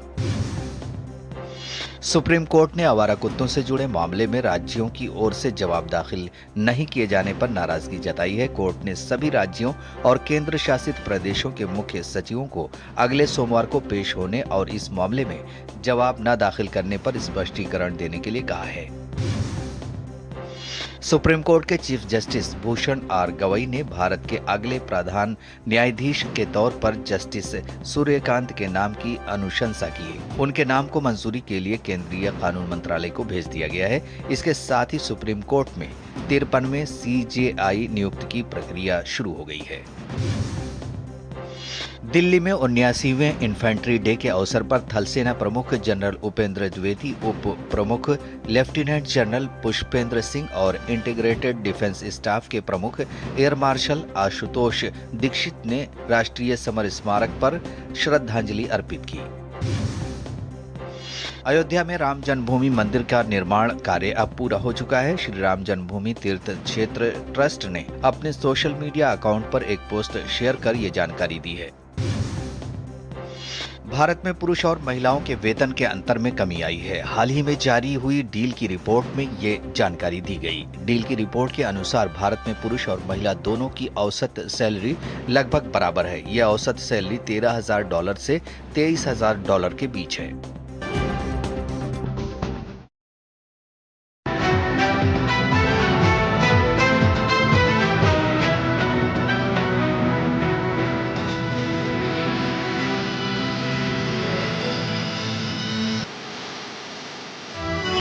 सुप्रीम कोर्ट ने आवारा कुत्तों से जुड़े मामले में राज्यों की ओर से जवाब दाखिल नहीं किए जाने पर नाराजगी जताई है। कोर्ट ने सभी राज्यों और केंद्र शासित प्रदेशों के मुख्य सचिवों को अगले सोमवार को पेश होने और इस मामले में जवाब न दाखिल करने पर स्पष्टीकरण देने के लिए कहा है। सुप्रीम कोर्ट के chief justice Bhushan R Gavai ने भारत के अगले प्रधान न्यायाधीश के तौर पर जस्टिस सूर्यकांत के नाम की अनुशंसा की है। उनके नाम को मंजूरी के लिए केंद्रीय कानून मंत्रालय को भेज दिया गया है। इसके साथ ही सुप्रीम कोर्ट में 53वें CJI नियुक्ति की प्रक्रिया शुरू हो गई है। दिल्ली में 79वें इन्फेंट्री डे के अवसर पर थल सेना प्रमुख जनरल उपेंद्र द्विवेदी, उप प्रमुख लेफ्टिनेंट जनरल पुष्पेंद्र सिंह और इंटीग्रेटेड डिफेंस स्टाफ के प्रमुख एयर मार्शल आशुतोष दीक्षित ने राष्ट्रीय समर स्मारक पर श्रद्धांजलि अर्पित की। अयोध्या में राम जन्मभूमि मंदिर का निर्माण कार्य अब पूरा हो चुका है। श्री राम जन्मभूमि तीर्थ क्षेत्र ट्रस्ट ने अपने सोशल मीडिया अकाउंट पर एक पोस्ट शेयर कर ये जानकारी दी है। भारत में पुरुष और महिलाओं के वेतन के अंतर में कमी आई है। हाल ही में जारी हुई डील की रिपोर्ट में ये जानकारी दी गई। डील की रिपोर्ट के अनुसार भारत में पुरुष और महिला दोनों की औसत सैलरी लगभग बराबर है। यह औसत सैलरी $13,000 से $23,000 के बीच है।